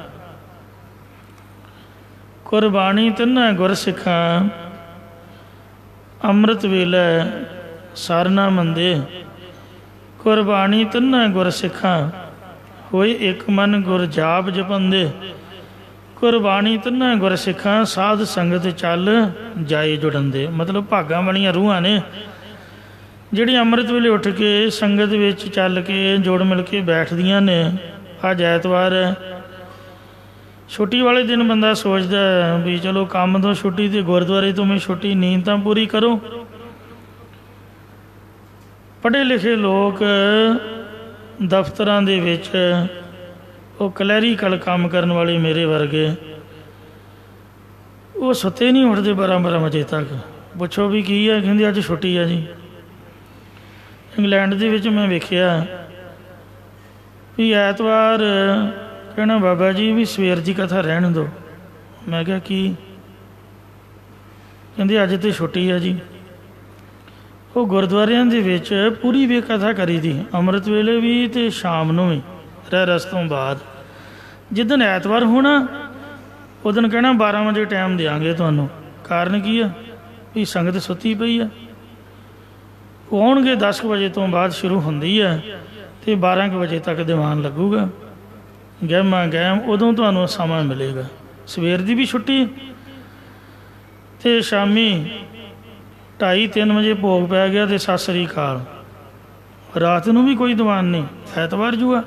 ਕੁਰਬਾਨੀ ਤੰਨਾ ਗੁਰ ਸਿੱਖਾਂ, ਅੰਮ੍ਰਿਤ ਵੇਲੇ ਸਰ ਨਾ ਮੰਦੇ। ਕੁਰਬਾਨੀ ਤੰਨਾ ਗੁਰ ਸਿੱਖਾਂ, ਹੋਏ ਇੱਕ ਮਨ ਗੁਰ ਜਾਪ ਜਪੰਦੇ। ਕੁਰਬਾਨੀ ਤੰਨਾ ਗੁਰ ਸਿੱਖਾਂ, ਸਾਧ ਸੰਗਤ ਚੱਲ ਜਾਏ ਜੁੜਨਦੇ। ਮਤਲਬ ਭਾਗਾਂ ਵਾਲੀਆਂ ਰੂਹਾਂ ਨੇ ਜਿਹੜੀਆਂ ਅੰਮ੍ਰਿਤ ਵੇਲੇ ਉੱਠ ਕੇ ਸੰਗਤ ਵਿੱਚ ਚੱਲ ਕੇ ਜੁੜ ਮਿਲ ਕੇ ਬੈਠਦੀਆਂ ਨੇ। ਅੱਜ ਐਤਵਾਰ ਹੈ, ਛੁੱਟੀ ਵਾਲੇ ਦਿਨ ਬੰਦਾ ਸੋਚਦਾ ਵੀ ਚਲੋ ਕੰਮ ਤੋਂ ਛੁੱਟੀ ਅਤੇ ਗੁਰਦੁਆਰੇ ਤੋਂ ਵੀ ਛੁੱਟੀ, ਨੀਂਦ ਤਾਂ ਪੂਰੀ ਕਰੋ। ਪੜ੍ਹੇ ਲਿਖੇ ਲੋਕ ਦਫ਼ਤਰਾਂ ਦੇ ਵਿੱਚ ਉਹ ਕਲੈਰੀਕਲ ਕੰਮ ਕਰਨ ਵਾਲੇ ਮੇਰੇ ਵਰਗੇ ਉਹ ਸੁੱਤੇ ਨਹੀਂ ਉੱਠਦੇ 12-12 ਵਜੇ ਤੱਕ। ਪੁੱਛੋ ਵੀ ਕੀ ਹੈ, ਕਹਿੰਦੇ ਅੱਜ ਛੁੱਟੀ ਹੈ ਜੀ। ਇੰਗਲੈਂਡ ਦੇ ਵਿੱਚ ਮੈਂ ਵੇਖਿਆ ਵੀ ਐਤਵਾਰ ਕਹਿਣਾ ਬਾਬਾ ਜੀ ਵੀ ਸਵੇਰ ਦੀ ਕਥਾ ਰਹਿਣ ਦਿਓ। ਮੈਂ ਕਿਹਾ ਕੀ? ਕਹਿੰਦੇ ਅੱਜ ਤਾਂ ਛੁੱਟੀ ਹੈ ਜੀ। ਉਹ ਗੁਰਦੁਆਰਿਆਂ ਦੇ ਵਿੱਚ ਪੂਰੀ ਵੇ ਕਥਾ ਕਰੀ ਦੀ, ਅੰਮ੍ਰਿਤ ਵੇਲੇ ਵੀ ਅਤੇ ਸ਼ਾਮ ਨੂੰ ਵੀ, ਰਹਿ ਤੋਂ ਬਾਅਦ। ਜਿੱਦਣ ਐਤਵਾਰ ਹੋਣਾ ਉਦਣ ਕਹਿਣਾ 12 ਵਜੇ ਟਾਈਮ ਦਿਆਂਗੇ ਤੁਹਾਨੂੰ। ਕਾਰਨ ਕੀ ਆ? ਵੀ ਸੰਗਤ ਸੁੱਤੀ ਪਈ ਆ। ਉਹ ਆਉਣਗੇ 10 ਵਜੇ ਤੋਂ ਬਾਅਦ ਸ਼ੁਰੂ ਹੁੰਦੀ ਹੈ ਅਤੇ 12 ਵਜੇ ਤੱਕ ਦੀਵਾਨ ਲੱਗੂਗਾ। ਗਹਿਮਾ ਗਹਿਮ ਉਦੋਂ ਤੁਹਾਨੂੰ ਸਮਾਂ ਮਿਲੇਗਾ। ਸਵੇਰ ਦੀ ਵੀ ਛੁੱਟੀ ਅਤੇ ਸ਼ਾਮੀ 2:30-3 ਵਜੇ ਭੋਗ ਪੈ ਗਿਆ ਅਤੇ ਸਤਿ ਸ੍ਰੀ ਅਕਾਲ। ਰਾਤ ਨੂੰ ਵੀ ਕੋਈ ਦੀਵਾਨ ਨਹੀਂ, ਐਤਵਾਰ ਜੂਆ।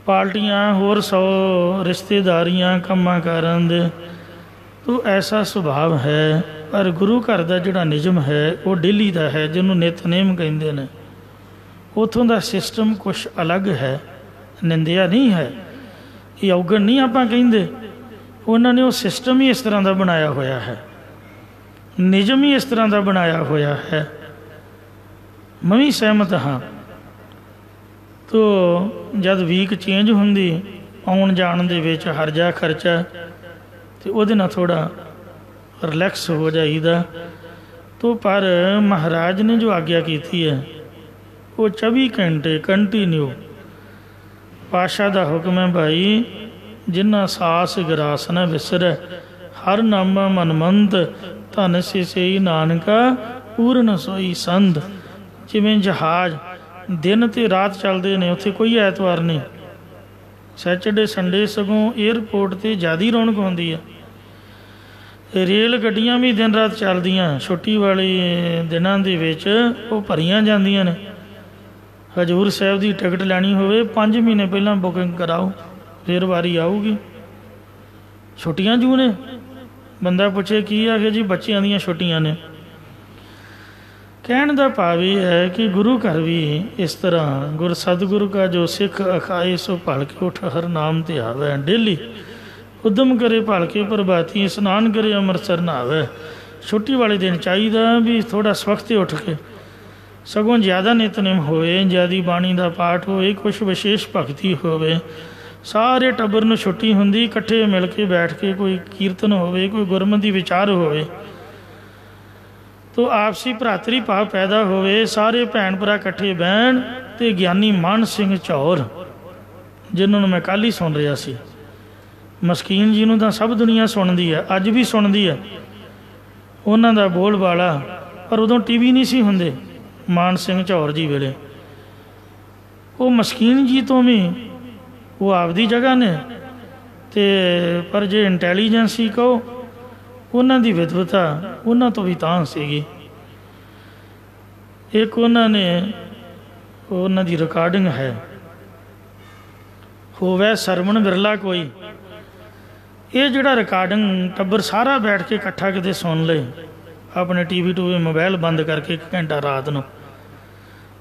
ਪਾਰਟੀਆਂ ਹੋਰ 100 ਰਿਸ਼ਤੇਦਾਰੀਆਂ ਕੰਮਾਂ ਕਾਰਾਂ ਦੇ ਤੋ ਐਸਾ ਸੁਭਾਵ ਹੈ। ਪਰ ਗੁਰੂ ਘਰ ਦਾ ਜਿਹੜਾ ਨਿਯਮ ਹੈ ਉਹ ਡੇਲੀ ਦਾ ਹੈ, ਜਿਹਨੂੰ ਨਿਤਨੇਮ ਕਹਿੰਦੇ ਨੇ। ਉੱਥੋਂ ਦਾ ਸਿਸਟਮ ਕੁਛ ਅਲੱਗ ਹੈ, ਨਿੰਦਿਆ ਨਹੀਂ ਹੈ, ਇਹ ਔਗਣ ਨਹੀਂ ਆਪਾਂ ਕਹਿੰਦੇ। ਉਹਨਾਂ ਨੇ ਉਹ ਸਿਸਟਮ ਹੀ ਇਸ ਤਰ੍ਹਾਂ ਦਾ ਬਣਾਇਆ ਹੋਇਆ ਹੈ, ਨਿਯਮ ਹੀ ਇਸ ਤਰ੍ਹਾਂ ਦਾ ਬਣਾਇਆ ਹੋਇਆ ਹੈ। ਮੈਂ ਵੀ ਸਹਿਮਤ ਹਾਂ। ਤੋ ਜਦ ਵੀਕ ਚੇਂਜ ਹੁੰਦੀ ਆਉਣ ਜਾਣ ਦੇ ਵਿੱਚ ਹਰਜਾ ਖਰਚਾ, ਅਤੇ ਉਹਦੇ ਨਾਲ ਥੋੜ੍ਹਾ ਰਿਲੈਕਸ ਹੋ ਜਾਈਦਾ। ਤੋ ਪਰ ਮਹਾਰਾਜ ਨੇ ਜੋ ਆਗਿਆ ਕੀਤੀ ਹੈ ਉਹ 24 ਘੰਟੇ ਕੰਟੀਨਿਊ ਪਾਤਸ਼ਾਹ ਦਾ ਹੁਕਮ ਹੈ। ਭਾਈ ਜਿਨ੍ਹਾਂ ਸਾਸ ਗਰਾਸ ਨਾ ਵਿਸਰੈ, ਹਰ ਨਾਮਾ ਮਨਮੰਤ, ਧਨ ਸਿਸਈ ਨਾਨਕਾ ਪੂਰਨ ਸੋਈ ਸੰਧ। ਜਿਵੇਂ ਜਹਾਜ਼ ਦਿਨ ਅਤੇ ਰਾਤ ਚੱਲਦੇ ਨੇ, ਉੱਥੇ ਕੋਈ ਐਤਵਾਰ ਨਹੀਂ। ਸੈਚਰਡੇ ਸੰਡੇ ਸਗੋਂ ਏਅਰਪੋਰਟ 'ਤੇ ਜ਼ਿਆਦਾ ਰੌਣਕ ਹੁੰਦੀ ਹੈ। ਰੇਲ ਗੱਡੀਆਂ ਵੀ ਦਿਨ ਰਾਤ ਚੱਲਦੀਆਂ, ਛੁੱਟੀ ਵਾਲੇ ਦਿਨਾਂ ਦੇ ਵਿੱਚ ਉਹ ਭਰੀਆਂ ਜਾਂਦੀਆਂ ਨੇ। ਹਜ਼ੂਰ ਸਾਹਿਬ ਦੀ ਟਿਕਟ ਲੈਣੀ ਹੋਵੇ 5 ਮਹੀਨੇ ਪਹਿਲਾਂ ਬੁਕਿੰਗ ਕਰਾਓ, ਫਿਰ ਵਾਰੀ ਆਊਗੀ। ਛੁੱਟੀਆਂ ਜੂ ਨੇ। ਬੰਦਾ ਪੁੱਛੇ ਕੀ ਆ ਕਿ ਜੀ ਬੱਚਿਆਂ ਦੀਆਂ ਛੁੱਟੀਆਂ ਨੇ। ਕਹਿਣ ਦਾ ਭਾਵ ਇਹ ਹੈ ਕਿ ਗੁਰੂ ਘਰ ਵੀ ਇਸ ਤਰ੍ਹਾਂ ਗੁਰ ਸਤਿਗੁਰੂ ਕਾ ਜੋ ਸਿੱਖ ਅਖਾਏ ਸੋ ਭਲ ਕੇ ਉਠ ਹਰ ਨਾਮ ਤੇ ਆਵੇ। ਡੇਲੀ ਉਦਮ ਕਰੇ ਭਲ ਕੇ ਪ੍ਰਭਾਤੀ, ਇਸ਼ਨਾਨ ਕਰੇ ਅੰਮ੍ਰਿਤਸਰ ਨਹਾਵੇ। ਛੁੱਟੀ ਵਾਲੇ ਦਿਨ ਚਾਹੀਦਾ ਵੀ ਥੋੜ੍ਹਾ ਸਵਖਤੇ ਉੱਠ ਕੇ, ਸਗੋਂ ਜ਼ਿਆਦਾ ਨਿਤਨੇਮ ਹੋਵੇ, ਜ਼ਿਆਦਾ ਬਾਣੀ ਦਾ ਪਾਠ ਹੋਵੇ, ਕੁਛ ਵਿਸ਼ੇਸ਼ ਭਗਤੀ ਹੋਵੇ। ਸਾਰੇ ਟੱਬਰ ਨੂੰ ਛੁੱਟੀ ਹੁੰਦੀ, ਇਕੱਠੇ ਮਿਲ ਕੇ ਬੈਠ ਕੇ ਕੋਈ ਕੀਰਤਨ ਹੋਵੇ, ਕੋਈ ਗੁਰਮਤਿ ਵਿਚਾਰ ਹੋਵੇ, ਤੋ ਆਪਸੀ ਭਰਾਤਰੀ ਭਾਵ ਪੈਦਾ ਹੋਵੇ। ਸਾਰੇ ਭੈਣ ਭਰਾ ਇਕੱਠੇ ਬਹਿਣ। ਅਤੇ ਗਿਆਨੀ ਮਾਨ ਸਿੰਘ ਝੌਰ, ਜਿਹਨਾਂ ਨੂੰ ਮੈਂ ਕੱਲ੍ਹ ਹੀ ਸੁਣ ਰਿਹਾ ਸੀ, ਮਸਕੀਨ ਜੀ ਨੂੰ ਤਾਂ ਸਭ ਦੁਨੀਆ ਸੁਣਦੀ ਹੈ, ਅੱਜ ਵੀ ਸੁਣਦੀ ਹੈ ਉਹਨਾਂ ਦਾ ਬੋਲ ਬਾਲਾ। ਪਰ ਉਦੋਂ TV ਨਹੀਂ ਸੀ ਹੁੰਦੇ ਮਾਨ ਸਿੰਘ ਝੌਰ ਜੀ ਵੇਲੇ। ਉਹ ਮਸਕੀਨ ਜੀ ਤੋਂ ਵੀ ਉਹ ਆਪਦੀ ਜਗ੍ਹਾ ਨੇ, ਅਤੇ ਪਰ ਜੇ ਇੰਟੈਲੀਜੈਂਸੀ ਕਹੋ ਉਹਨਾਂ ਦੀ ਵਿਦਵਤਾ ਉਹਨਾਂ ਤੋਂ ਵੀ ਤਾਂ ਸੀਗੀ। ਇੱਕ ਉਹਨਾਂ ਨੇ ਉਹਨਾਂ ਦੀ ਰਿਕਾਰਡਿੰਗ ਹੈ, ਹੋਵੇ ਸਰਵਣ ਬਿਰਲਾ ਕੋਈ। ਇਹ ਜਿਹੜਾ ਰਿਕਾਰਡਿੰਗ ਟੱਬਰ ਸਾਰਾ ਬੈਠ ਕੇ ਇਕੱਠਾ ਕਿਤੇ ਸੁਣ ਲਏ, ਆਪਣੇ TV ਟੂਵੇ ਮੋਬਾਇਲ ਬੰਦ ਕਰਕੇ 1 ਘੰਟਾ ਰਾਤ ਨੂੰ,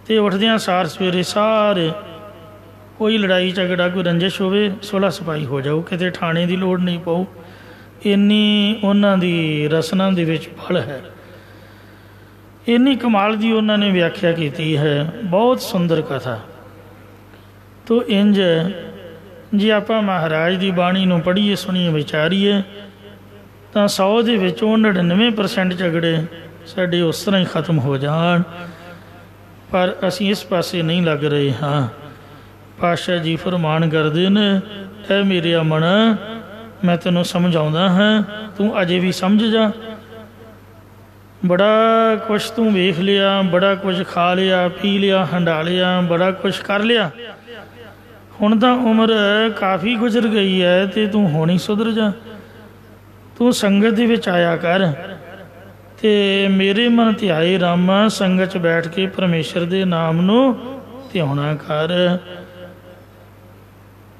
ਅਤੇ ਉੱਠਦਿਆਂ ਸਾਰ ਸਵੇਰੇ ਸਾਰੇ ਕੋਈ ਲੜਾਈ ਝਗੜਾ, ਕੋਈ ਰੰਜਿਸ਼ ਹੋਵੇ, ਸੁਲਹ ਸਫਾਈ ਹੋ ਜਾਊ, ਕਿਤੇ ਥਾਣੇ ਦੀ ਲੋੜ ਨਹੀਂ ਪਊ। ਇੰਨੀ ਉਹਨਾਂ ਦੀ ਰਸਨਾ ਦੇ ਵਿੱਚ ਫਲ ਹੈ, ਇੰਨੀ ਕਮਾਲ ਦੀ ਉਹਨਾਂ ਨੇ ਵਿਆਖਿਆ ਕੀਤੀ ਹੈ। ਬਹੁਤ ਸੁੰਦਰ ਕਥਾ। ਤੋ ਇੰਝ ਜੇ ਆਪਾਂ ਮਹਾਰਾਜ ਦੀ ਬਾਣੀ ਨੂੰ ਪੜ੍ਹੀਏ, ਸੁਣੀਏ, ਵਿਚਾਰੀਏ, ਤਾਂ 100 ਦੇ ਵਿੱਚੋਂ 99% ਝਗੜੇ ਸਾਡੇ ਉਸ ਤਰ੍ਹਾਂ ਹੀ ਖਤਮ ਹੋ ਜਾਣ। ਪਰ ਅਸੀਂ ਇਸ ਪਾਸੇ ਨਹੀਂ ਲੱਗ ਰਹੇ ਹਾਂ। ਪਾਤਸ਼ਾਹ ਜੀ ਫਰਮਾਨ ਕਰਦੇ ਨੇ, ਐ ਮੇਰੇ ਅਮਨ, ਮੈਂ ਤੈਨੂੰ ਸਮਝਾਉਂਦਾ ਹਾਂ, ਤੂੰ ਅਜੇ ਵੀ ਸਮਝ ਜਾ। ਬੜਾ ਕੁਛ ਤੂੰ ਵੇਖ ਲਿਆ, ਬੜਾ ਕੁਝ ਖਾ ਲਿਆ, ਪੀ ਲਿਆ, ਹੰਡਾ ਲਿਆ, ਬੜਾ ਕੁਛ ਕਰ ਲਿਆ। ਹੁਣ ਤਾਂ ਉਮਰ ਕਾਫੀ ਗੁਜ਼ਰ ਗਈ ਹੈ ਅਤੇ ਤੂੰ ਹੁਣ ਹੀ ਸੁਧਰ ਜਾ। ਤੂੰ ਸੰਗਤ ਦੇ ਵਿੱਚ ਆਇਆ ਕਰ ਅਤੇ ਮੇਰੇ ਮਨ ਧਿਆਏ ਰਾਮਾ, ਸੰਗਤ 'ਚ ਬੈਠ ਕੇ ਪਰਮੇਸ਼ਰ ਦੇ ਨਾਮ ਨੂੰ ਧਿਆਉਣਾ ਕਰ।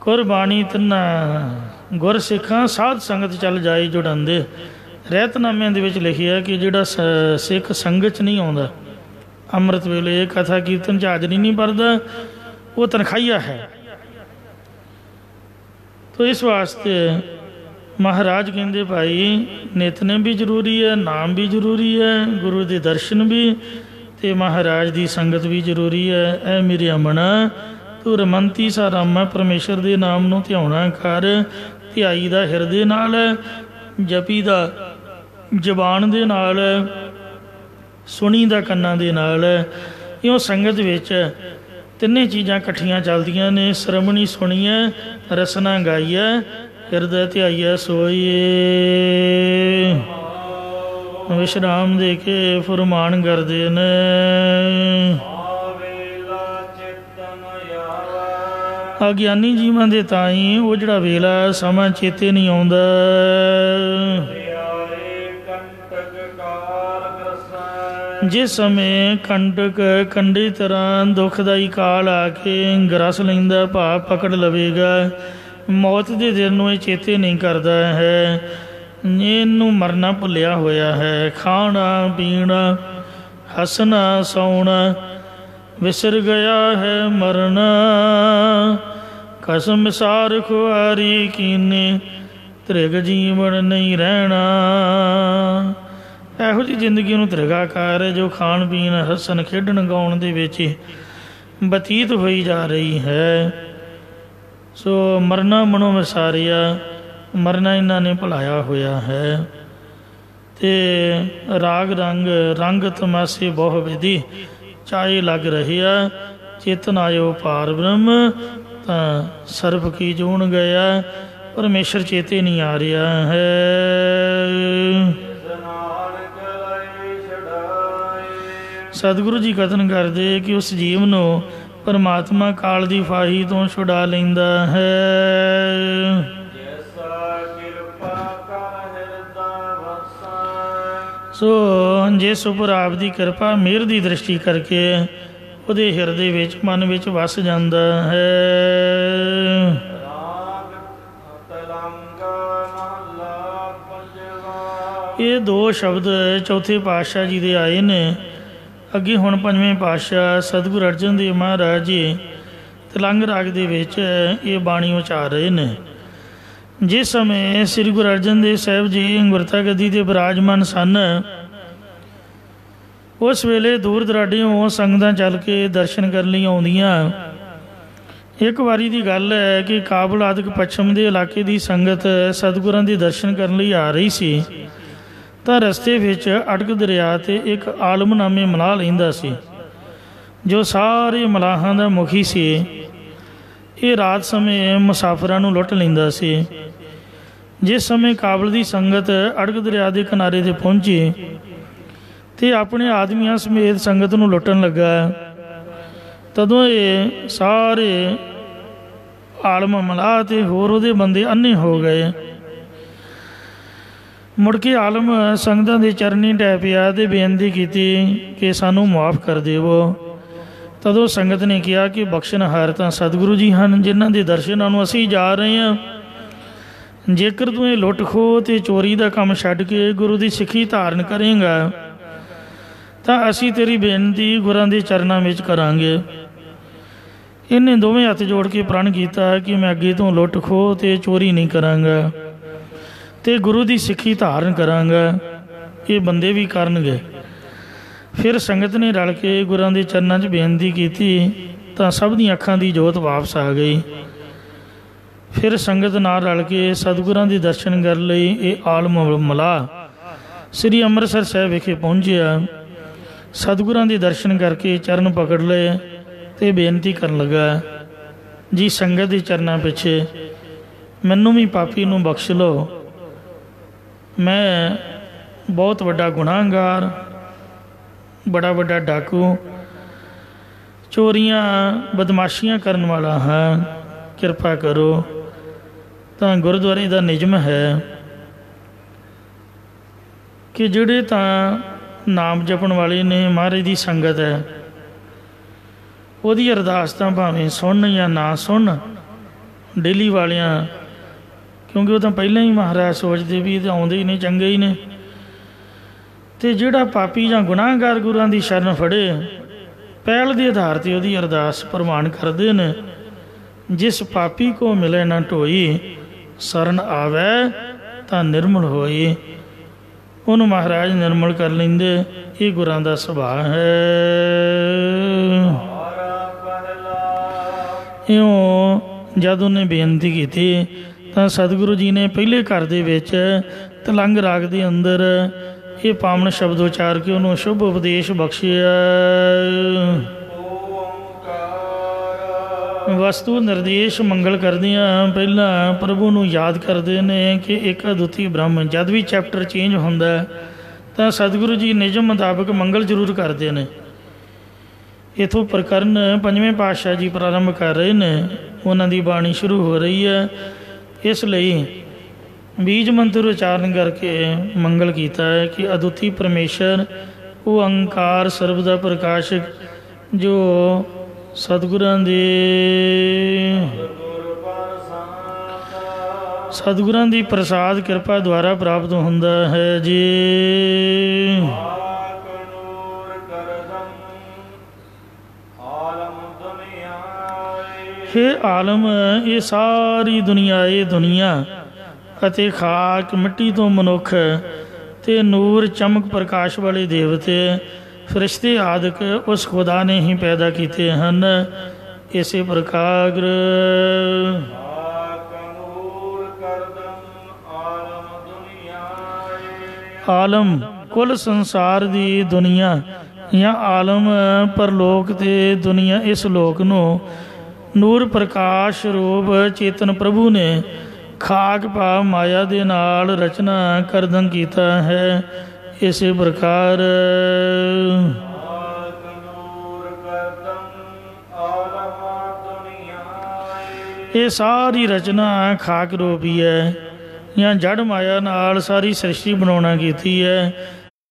ਗੁਰਬਾਣੀ ਤਿੰਨਾਂ ਗੁਰ ਸਿੱਖਾਂ ਸਾਧ ਸੰਗਤ ਚੱਲ ਜਾਏ ਜੁੜਾਉਂਦੇ। ਰਹਿਤਨਾਮਿਆਂ ਦੇ ਵਿੱਚ ਲਿਖਿਆ ਕਿ ਜਿਹੜਾ ਸਿੱਖ ਸੰਗਤ 'ਚ ਨਹੀਂ ਆਉਂਦਾ, ਅੰਮ੍ਰਿਤ ਵੇਲੇ ਕਥਾ ਕੀਰਤਨ 'ਚ ਹਾਜ਼ਰੀ ਨਹੀਂ ਭਰਦਾ, ਉਹ ਤਨਖਾਹੀਆ ਹੈ। ਤੋ ਇਸ ਵਾਸਤੇ ਮਹਾਰਾਜ ਕਹਿੰਦੇ ਭਾਈ ਨਿਤਨੇਮ ਵੀ ਜ਼ਰੂਰੀ ਹੈ, ਨਾਮ ਵੀ ਜ਼ਰੂਰੀ ਹੈ, ਗੁਰੂ ਦੇ ਦਰਸ਼ਨ ਵੀ ਅਤੇ ਮਹਾਰਾਜ ਦੀ ਸੰਗਤ ਵੀ ਜ਼ਰੂਰੀ ਹੈ। ਇਹ ਮੇਰੇ ਅਮਣਾ ਤੂੰ ਰਮੰਤੀ ਸਾ ਰਾਮਾ, ਪਰਮੇਸ਼ਰ ਦੇ ਨਾਮ ਨੂੰ ਧਿਆਉਣਾ ਕਰ, ਧਿਆਈ ਦਾ ਹਿਰਦੇ ਨਾਲ, ਜਪੀ ਦਾ ਜ਼ਬਾਨ ਦੇ ਨਾਲ, ਸੁਣੀ ਦਾ ਕੰਨਾਂ ਦੇ ਨਾਲ। ਇਉਂ ਸੰਗਤ ਵਿੱਚ ਤਿੰਨੇ ਚੀਜ਼ਾਂ ਇਕੱਠੀਆਂ ਚੱਲਦੀਆਂ ਨੇ, ਸਰਮਣੀ ਸੁਣੀਏ, ਰਸਨਾ ਗਾਈਏ, ਹਿਰਦੇ ਧਿਆਈਏ ਸੋਈਏ। ਵਿਸ਼ਰਾਮ ਦੇ ਕੇ ਫੁਰਮਾਨ ਕਰਦੇ ਨੇ, ਅਗਿਆਨੀ ਜੀਵਾਂ ਦੇ ਤਾਈਂ ਉਹ ਜਿਹੜਾ ਵੇਲਾ ਸਮਾਂ ਚੇਤੇ ਨਹੀਂ ਆਉਂਦਾ। ਜਿਸ ਸਮੇਂ ਕੰਟਕ ਕੰਢੀ ਤਰ੍ਹਾਂ ਦੁਖਦਾਈ ਕਾਲ ਆ ਕੇ ਗਰਸ ਲੈਂਦਾ, ਭਾਵ ਪਕੜ ਲਵੇਗਾ, ਮੌਤ ਦੇ ਦਿਨ ਨੂੰ ਇਹ ਚੇਤੇ ਨਹੀਂ ਕਰਦਾ ਹੈ। ਇਹਨੂੰ ਮਰਨਾ ਭੁੱਲਿਆ ਹੋਇਆ ਹੈ। ਖਾਣਾ ਪੀਣਾ, ਹੱਸਣਾ ਸੌਣਾ ਵਿਸਰ ਗਿਆ ਹੈ ਮਰਨਾ। ਕਸਮ ਸਾਰ ਖੁਆਰੀ ਕੀਨੇ, ਤ੍ਰਿਗ ਜੀਵਨ ਨਹੀਂ ਰਹਿਣਾ। ਇਹੋ ਜਿਹੀ ਜ਼ਿੰਦਗੀ ਨੂੰ ਤ੍ਰਿਗਾਕਾਰ ਹੈ ਜੋ ਖਾਣ ਪੀਣ, ਹੱਸਣ ਖੇਡਣ ਗਾਉਣ ਦੇ ਵਿੱਚ ਬਤੀਤ ਹੋਈ ਜਾ ਰਹੀ ਹੈ। ਸੋ ਮਰਨਾ ਮਨੋਂ ਵਿਸਾਰਿਆ, ਮਰਨਾ ਇਹਨਾਂ ਨੇ ਭੁਲਾਇਆ ਹੋਇਆ ਹੈ। ਅਤੇ ਰਾਗ ਰੰਗ ਤਮਾਸੇ ਬਹੁ ਵਿਧੀ ਚਾਏ ਲੱਗ ਰਹੇ ਆ। ਚੇਤਨ ਆਇਓ ਪਾਰ ਬ੍ਰਹਮ, ਤਾਂ ਸਰਬ ਕੀ ਜੂਣ ਗਿਆ, ਪਰਮੇਸ਼ਰ ਚੇਤੇ ਨਹੀਂ ਆ ਰਿਹਾ ਹੈ। ਸਤਿਗੁਰੂ ਜੀ ਕਥਨ ਕਰਦੇ ਕਿ ਉਸ ਜੀਵ ਨੂੰ ਪਰਮਾਤਮਾ ਕਾਲ ਦੀ ਫਾਹੀ ਤੋਂ ਛੁਡਾ ਲੈਂਦਾ ਹੈ। ਸੋ ਜਿਸ ਉੱਪਰ ਆਪ ਦੀ ਕਿਰਪਾ ਮਿਹਰ ਦੀ ਦ੍ਰਿਸ਼ਟੀ ਕਰਕੇ ਉਹਦੇ ਹਿਰਦੇ ਵਿੱਚ, ਮਨ ਵਿੱਚ ਵਸ ਜਾਂਦਾ ਹੈ। ਇਹ ਦੋ ਸ਼ਬਦ ਚੌਥੇ ਪਾਤਸ਼ਾਹ ਜੀ ਦੇ ਆਏ ਨੇ। ਅੱਗੇ ਹੁਣ ਪੰਜਵੇਂ ਪਾਤਸ਼ਾਹ ਸਤਿਗੁਰੂ ਅਰਜਨ ਦੇਵ ਮਹਾਰਾਜ ਜੀ ਤਲੰਗ ਰਾਗ ਦੇ ਵਿੱਚ ਇਹ ਬਾਣੀ ਉਚਾਰ ਰਹੇ ਨੇ। ਜਿਸ ਸਮੇਂ ਸ੍ਰੀ ਗੁਰੂ ਅਰਜਨ ਦੇਵ ਸਾਹਿਬ ਜੀ ਅੰਗੁਰਤਾ ਗੱਦੀ 'ਤੇ ਬਿਰਾਜਮਾਨ ਸਨ, ਉਸ ਵੇਲੇ ਦੂਰ ਦੁਰਾਡਿਓਂ ਸੰਗਤਾਂ ਚੱਲ ਕੇ ਦਰਸ਼ਨ ਕਰਨ ਲਈ ਆਉਂਦੀਆਂ। ਇੱਕ ਵਾਰੀ ਦੀ ਗੱਲ ਹੈ ਕਿ ਕਾਬਲ ਆਦਿਕ ਪੱਛਮ ਦੇ ਇਲਾਕੇ ਦੀ ਸੰਗਤ ਸਤਿਗੁਰਾਂ ਦੇ ਦਰਸ਼ਨ ਕਰਨ ਲਈ ਆ ਰਹੀ ਸੀ, ਤਾਂ ਰਸਤੇ ਵਿੱਚ ਅਟਕ ਦਰਿਆ 'ਤੇ ਇੱਕ ਆਲਮਨਾਮੇ ਮਲਾਹ ਲੈਂਦਾ ਸੀ, ਜੋ ਸਾਰੇ ਮਲਾਹਾਂ ਦਾ ਮੁਖੀ ਸੀ। ਇਹ ਰਾਤ ਸਮੇਂ ਮੁਸਾਫਰਾਂ ਨੂੰ ਲੁੱਟ ਲੈਂਦਾ ਸੀ। ਜਿਸ ਸਮੇਂ ਕਾਬਲ ਦੀ ਸੰਗਤ ਅਟਕ ਦਰਿਆ ਦੇ ਕਿਨਾਰੇ 'ਤੇ ਪਹੁੰਚੀ ਅਤੇ ਆਪਣੇ ਆਦਮੀਆਂ ਸਮੇਤ ਸੰਗਤ ਨੂੰ ਲੁੱਟਣ ਲੱਗਾ, ਤਦੋਂ ਇਹ ਸਾਰੇ ਆਲਮ ਮਲਾਹ ਅਤੇ ਹੋਰ ਉਹਦੇ ਬੰਦੇ ਅੰਨੇ ਹੋ ਗਏ। ਮੁੜ ਕੇ ਆਲਮ ਸੰਗਤਾਂ ਦੇ ਚਰਨੀ ਢਹਿ ਪਿਆ ਅਤੇ ਬੇਨਤੀ ਕੀਤੀ ਕਿ ਸਾਨੂੰ ਮੁਆਫ ਕਰ ਦੇਵੋ। ਤਦੋਂ ਸੰਗਤ ਨੇ ਕਿਹਾ ਕਿ ਬਖਸ਼ਣਹਾਰ ਤਾਂ ਸਤਿਗੁਰੂ ਜੀ ਹਨ, ਜਿਨ੍ਹਾਂ ਦੇ ਦਰਸ਼ਨਾਂ ਨੂੰ ਅਸੀਂ ਜਾ ਰਹੇ ਹਾਂ। ਜੇਕਰ ਤੂੰ ਇਹ ਲੁੱਟ ਖੋਹ ਅਤੇ ਚੋਰੀ ਦਾ ਕੰਮ ਛੱਡ ਕੇ ਗੁਰੂ ਦੀ ਸਿੱਖੀ ਧਾਰਨ ਕਰੇਂਗਾ, ਤਾਂ ਅਸੀਂ ਤੇਰੀ ਬੇਨਤੀ ਗੁਰਾਂ ਦੇ ਚਰਨਾਂ ਵਿੱਚ ਕਰਾਂਗੇ। ਇਹਨੇ ਦੋਵੇਂ ਹੱਥ ਜੋੜ ਕੇ ਪ੍ਰਣ ਕੀਤਾ ਕਿ ਮੈਂ ਅੱਗੇ ਤੋਂ ਲੁੱਟ ਖੋਹ ਅਤੇ ਚੋਰੀ ਨਹੀਂ ਕਰਾਂਗਾ ਅਤੇ ਗੁਰੂ ਦੀ ਸਿੱਖੀ ਧਾਰਨ ਕਰਾਂਗਾ। ਇਹ ਬੰਦੇ ਵੀ ਕਰਨਗੇ। ਫਿਰ ਸੰਗਤ ਨੇ ਰਲ ਕੇ ਗੁਰਾਂ ਦੇ ਚਰਨਾਂ 'ਚ ਬੇਨਤੀ ਕੀਤੀ, ਤਾਂ ਸਭ ਦੀਆਂ ਅੱਖਾਂ ਦੀ ਜੋਤ ਵਾਪਸ ਆ ਗਈ। ਫਿਰ ਸੰਗਤ ਨਾਲ ਰਲ ਕੇ ਸਤਿਗੁਰਾਂ ਦੇ ਦਰਸ਼ਨ ਕਰਨ ਲਈ ਇਹ ਆਲਮ ਮਲਾਹ ਸ੍ਰੀ ਅੰਮ੍ਰਿਤਸਰ ਸਾਹਿਬ ਵਿਖੇ ਪਹੁੰਚਿਆ। ਸਤਿਗੁਰਾਂ ਦੇ ਦਰਸ਼ਨ ਕਰਕੇ ਚਰਨ ਪਕੜ ਲਏ ਅਤੇ ਬੇਨਤੀ ਕਰਨ ਲੱਗਾ, ਜੀ ਸੰਗਤ ਦੇ ਚਰਨਾਂ ਪਿੱਛੇ ਮੈਨੂੰ ਵੀ ਪਾਪੀ ਨੂੰ ਬਖਸ਼ ਲਓ। ਮੈਂ ਬਹੁਤ ਵੱਡਾ ਗੁਨਾਹਗਾਰ, ਬੜਾ ਵੱਡਾ ਡਾਕੂ, ਚੋਰੀਆਂ ਬਦਮਾਸ਼ੀਆਂ ਕਰਨ ਵਾਲਾ ਹਾਂ, ਕਿਰਪਾ ਕਰੋ। ਤਾਂ ਗੁਰਦੁਆਰੇ ਦਾ ਨਿਯਮ ਹੈ ਕਿ ਜਿਹੜੇ ਤਾਂ ਨਾਮ ਜਪਣ ਵਾਲੇ ਨੇ, ਮਹਾਰਾਜ ਦੀ ਸੰਗਤ ਹੈ, ਉਹਦੀ ਅਰਦਾਸ ਤਾਂ ਭਾਵੇਂ ਸੁਣਨ ਜਾਂ ਨਾ ਸੁਣਨ ਡੇਲੀ ਵਾਲਿਆਂ, ਕਿਉਂਕਿ ਉਹ ਤਾਂ ਪਹਿਲਾਂ ਹੀ ਮਹਾਰਾਜ ਸੋਚਦੇ ਵੀ ਇਹ ਤਾਂ ਆਉਂਦੇ ਹੀ ਨੇ, ਚੰਗੇ ਹੀ ਨੇ। ਅਤੇ ਜਿਹੜਾ ਪਾਪੀ ਜਾਂ ਗੁਨਾਹਗਾਰ ਗੁਰਾਂ ਦੀ ਸ਼ਰਨ ਫੜੇ, ਪਹਿਲ ਦੇ ਆਧਾਰ 'ਤੇ ਉਹਦੀ ਅਰਦਾਸ ਪ੍ਰਵਾਨ ਕਰਦੇ ਨੇ। ਜਿਸ ਪਾਪੀ ਕੋ ਮਿਲੇ ਨਾ ਢੋਈ, ਸਰਨ ਆਵੈ ਤਾਂ ਨਿਰਮਲ ਹੋਈ। ਉਹਨੂੰ ਮਹਾਰਾਜ ਨਿਰਮਲ ਕਰ ਲੈਂਦੇ। ਇਹ ਗੁਰਾਂ ਦਾ ਸੁਭਾਅ ਹੈ। ਇਉਂ ਜਦ ਉਹਨੇ ਬੇਨਤੀ ਕੀਤੀ ਤਾਂ ਸਤਿਗੁਰੂ ਜੀ ਨੇ ਪਹਿਲੇ ਘਰ ਦੇ ਵਿੱਚ ਤਲੰਗ ਰਾਗ ਦੇ ਅੰਦਰ ਇਹ ਪਾਵਨ ਸ਼ਬਦ ਉਚਾਰ ਕੇ ਉਹਨੂੰ ਸ਼ੁਭ ਉਪਦੇਸ਼ ਬਖਸ਼ਿਆ। ਵਸਤੂ ਨਿਰਦੇਸ਼ ਮੰਗਲ ਕਰਦਿਆਂ ਪਹਿਲਾਂ ਪ੍ਰਭੂ ਨੂੰ ਯਾਦ ਕਰਦੇ ਨੇ ਕਿ ਇੱਕ ਅਦੁੱਤੀ ਬ੍ਰਹਮ। ਜਦ ਵੀ ਚੈਪਟਰ ਚੇਂਜ ਹੁੰਦਾ ਤਾਂ ਸਤਿਗੁਰੂ ਜੀ ਨਿਯਮ ਮੁਤਾਬਕ ਮੰਗਲ ਜ਼ਰੂਰ ਕਰਦੇ ਨੇ। ਇੱਥੋਂ ਪ੍ਰਕਰਨ ਪੰਜਵੇਂ ਪਾਤਸ਼ਾਹ ਜੀ ਪ੍ਰਾਰੰਭ ਕਰ ਰਹੇ ਨੇ, ਉਹਨਾਂ ਦੀ ਬਾਣੀ ਸ਼ੁਰੂ ਹੋ ਰਹੀ ਹੈ। ਇਸ ਲਈ ਬੀਜ ਮੰਤਰ ਉਚਾਰਨ ਕਰਕੇ ਮੰਗਲ ਕੀਤਾ ਹੈ ਕਿ ਅਦੁੱਤੀ ਪਰਮੇਸ਼ਰ ਉਹ ਅੰਕਾਰ ਸਰਬ ਦਾ ਪ੍ਰਕਾਸ਼ਕ ਜੋ ਸਤਿਗੁਰਾਂ ਦੀ ਪ੍ਰਸਾਦ ਕਿਰਪਾ ਦੁਆਰਾ ਪ੍ਰਾਪਤ ਹੁੰਦਾ ਹੈ ਜੀ। ਹੇ ਆਲਮ, ਇਹ ਸਾਰੀ ਦੁਨੀਆ, ਇਹ ਦੁਨੀਆ ਅਤੇ ਖਾਕ ਮਿੱਟੀ ਤੋਂ ਮਨੁੱਖ ਤੇ ਨੂਰ ਚਮਕ ਪ੍ਰਕਾਸ਼ ਵਾਲੇ ਦੇਵਤੇ ਫਰਿਸ਼ਤੇ ਆਦਿਕ ਉਸ ਖੁਦਾ ਨੇ ਹੀ ਪੈਦਾ ਕੀਤੇ ਹਨ। ਇਸੇ ਪ੍ਰਕਾਰ ਆਲਮ ਕੁੱਲ ਸੰਸਾਰ ਦੀ ਦੁਨੀਆ ਜਾਂ ਆਲਮ ਪਰਲੋਕ ਤੇ ਦੁਨੀਆ, ਇਸ ਲੋਕ ਨੂੰ ਨੂਰ ਪ੍ਰਕਾਸ਼ ਰੂਪ ਚੇਤਨ ਪ੍ਰਭੂ ਨੇ ਖਾਕ ਭਾਵ ਮਾਇਆ ਦੇ ਨਾਲ ਰਚਨਾ ਕਰਦਨ ਕੀਤਾ ਹੈ। ਇਸੇ ਪ੍ਰਕਾਰ ਇਹ ਸਾਰੀ ਰਚਨਾ ਖਾਕ ਰੂਪੀ ਹੈ ਜਾਂ ਜੜ ਮਾਇਆ ਨਾਲ ਸਾਰੀ ਸ੍ਰਿਸ਼ਟੀ ਬਣਾਉਣਾ ਕੀਤੀ ਹੈ।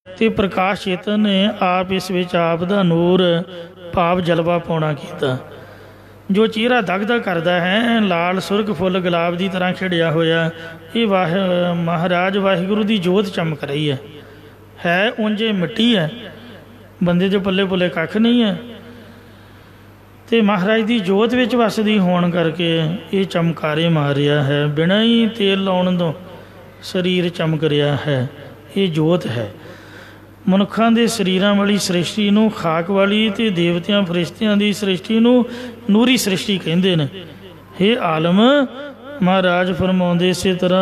ਅਤੇ ਪ੍ਰਕਾਸ਼ ਚੇਤਨ ਨੇ ਆਪ ਇਸ ਵਿੱਚ ਆਪ ਦਾ ਨੂਰ ਭਾਵ ਜਲਵਾ ਪਾਉਣਾ ਕੀਤਾ। ਜੋ ਚਿਹਰਾ ਦਗਦਗ ਕਰਦਾ ਹੈ, ਲਾਲ ਸੁਰਖ ਫੁੱਲ ਗੁਲਾਬ ਦੀ ਤਰ੍ਹਾਂ ਖਿੜਿਆ ਹੋਇਆ, ਇਹ ਮਹਾਰਾਜ ਵਾਹਿਗੁਰੂ ਦੀ ਜੋਤ ਚਮਕ ਰਹੀ ਹੈ ਉਂਝ ਮਿੱਟੀ ਹੈ, ਬੰਦੇ ਦੇ ਪੱਲੇ ਪੁੱਲੇ ਕੱਖ ਨਹੀਂ ਹੈ। ਅਤੇ ਮਹਾਰਾਜ ਦੀ ਜੋਤ ਵਿੱਚ ਵਸਦੀ ਹੋਣ ਕਰਕੇ ਇਹ ਚਮਕਾਰੇ ਮਾਰ ਰਿਹਾ ਹੈ। ਬਿਨਾਂ ਹੀ ਤੇਲ ਲਾਉਣ ਤੋਂ ਸਰੀਰ ਚਮਕ ਰਿਹਾ ਹੈ। ਇਹ ਜੋਤ ਹੈ। ਮਨੁੱਖਾਂ ਦੇ ਸਰੀਰਾਂ ਵਾਲੀ ਸ੍ਰਿਸ਼ਟੀ ਨੂੰ ਖਾਕ ਵਾਲੀ ਅਤੇ ਦੇਵਤਿਆਂ ਫਰਿਸ਼ਤਿਆਂ ਦੀ ਸ੍ਰਿਸ਼ਟੀ ਨੂੰ ਨੂਰੀ ਸ੍ਰਿਸ਼ਟੀ ਕਹਿੰਦੇ ਨੇ। ਹੇ ਆਲਮ, ਮਹਾਰਾਜ ਫਰਮਾਉਂਦੇ ਇਸੇ ਤਰ੍ਹਾਂ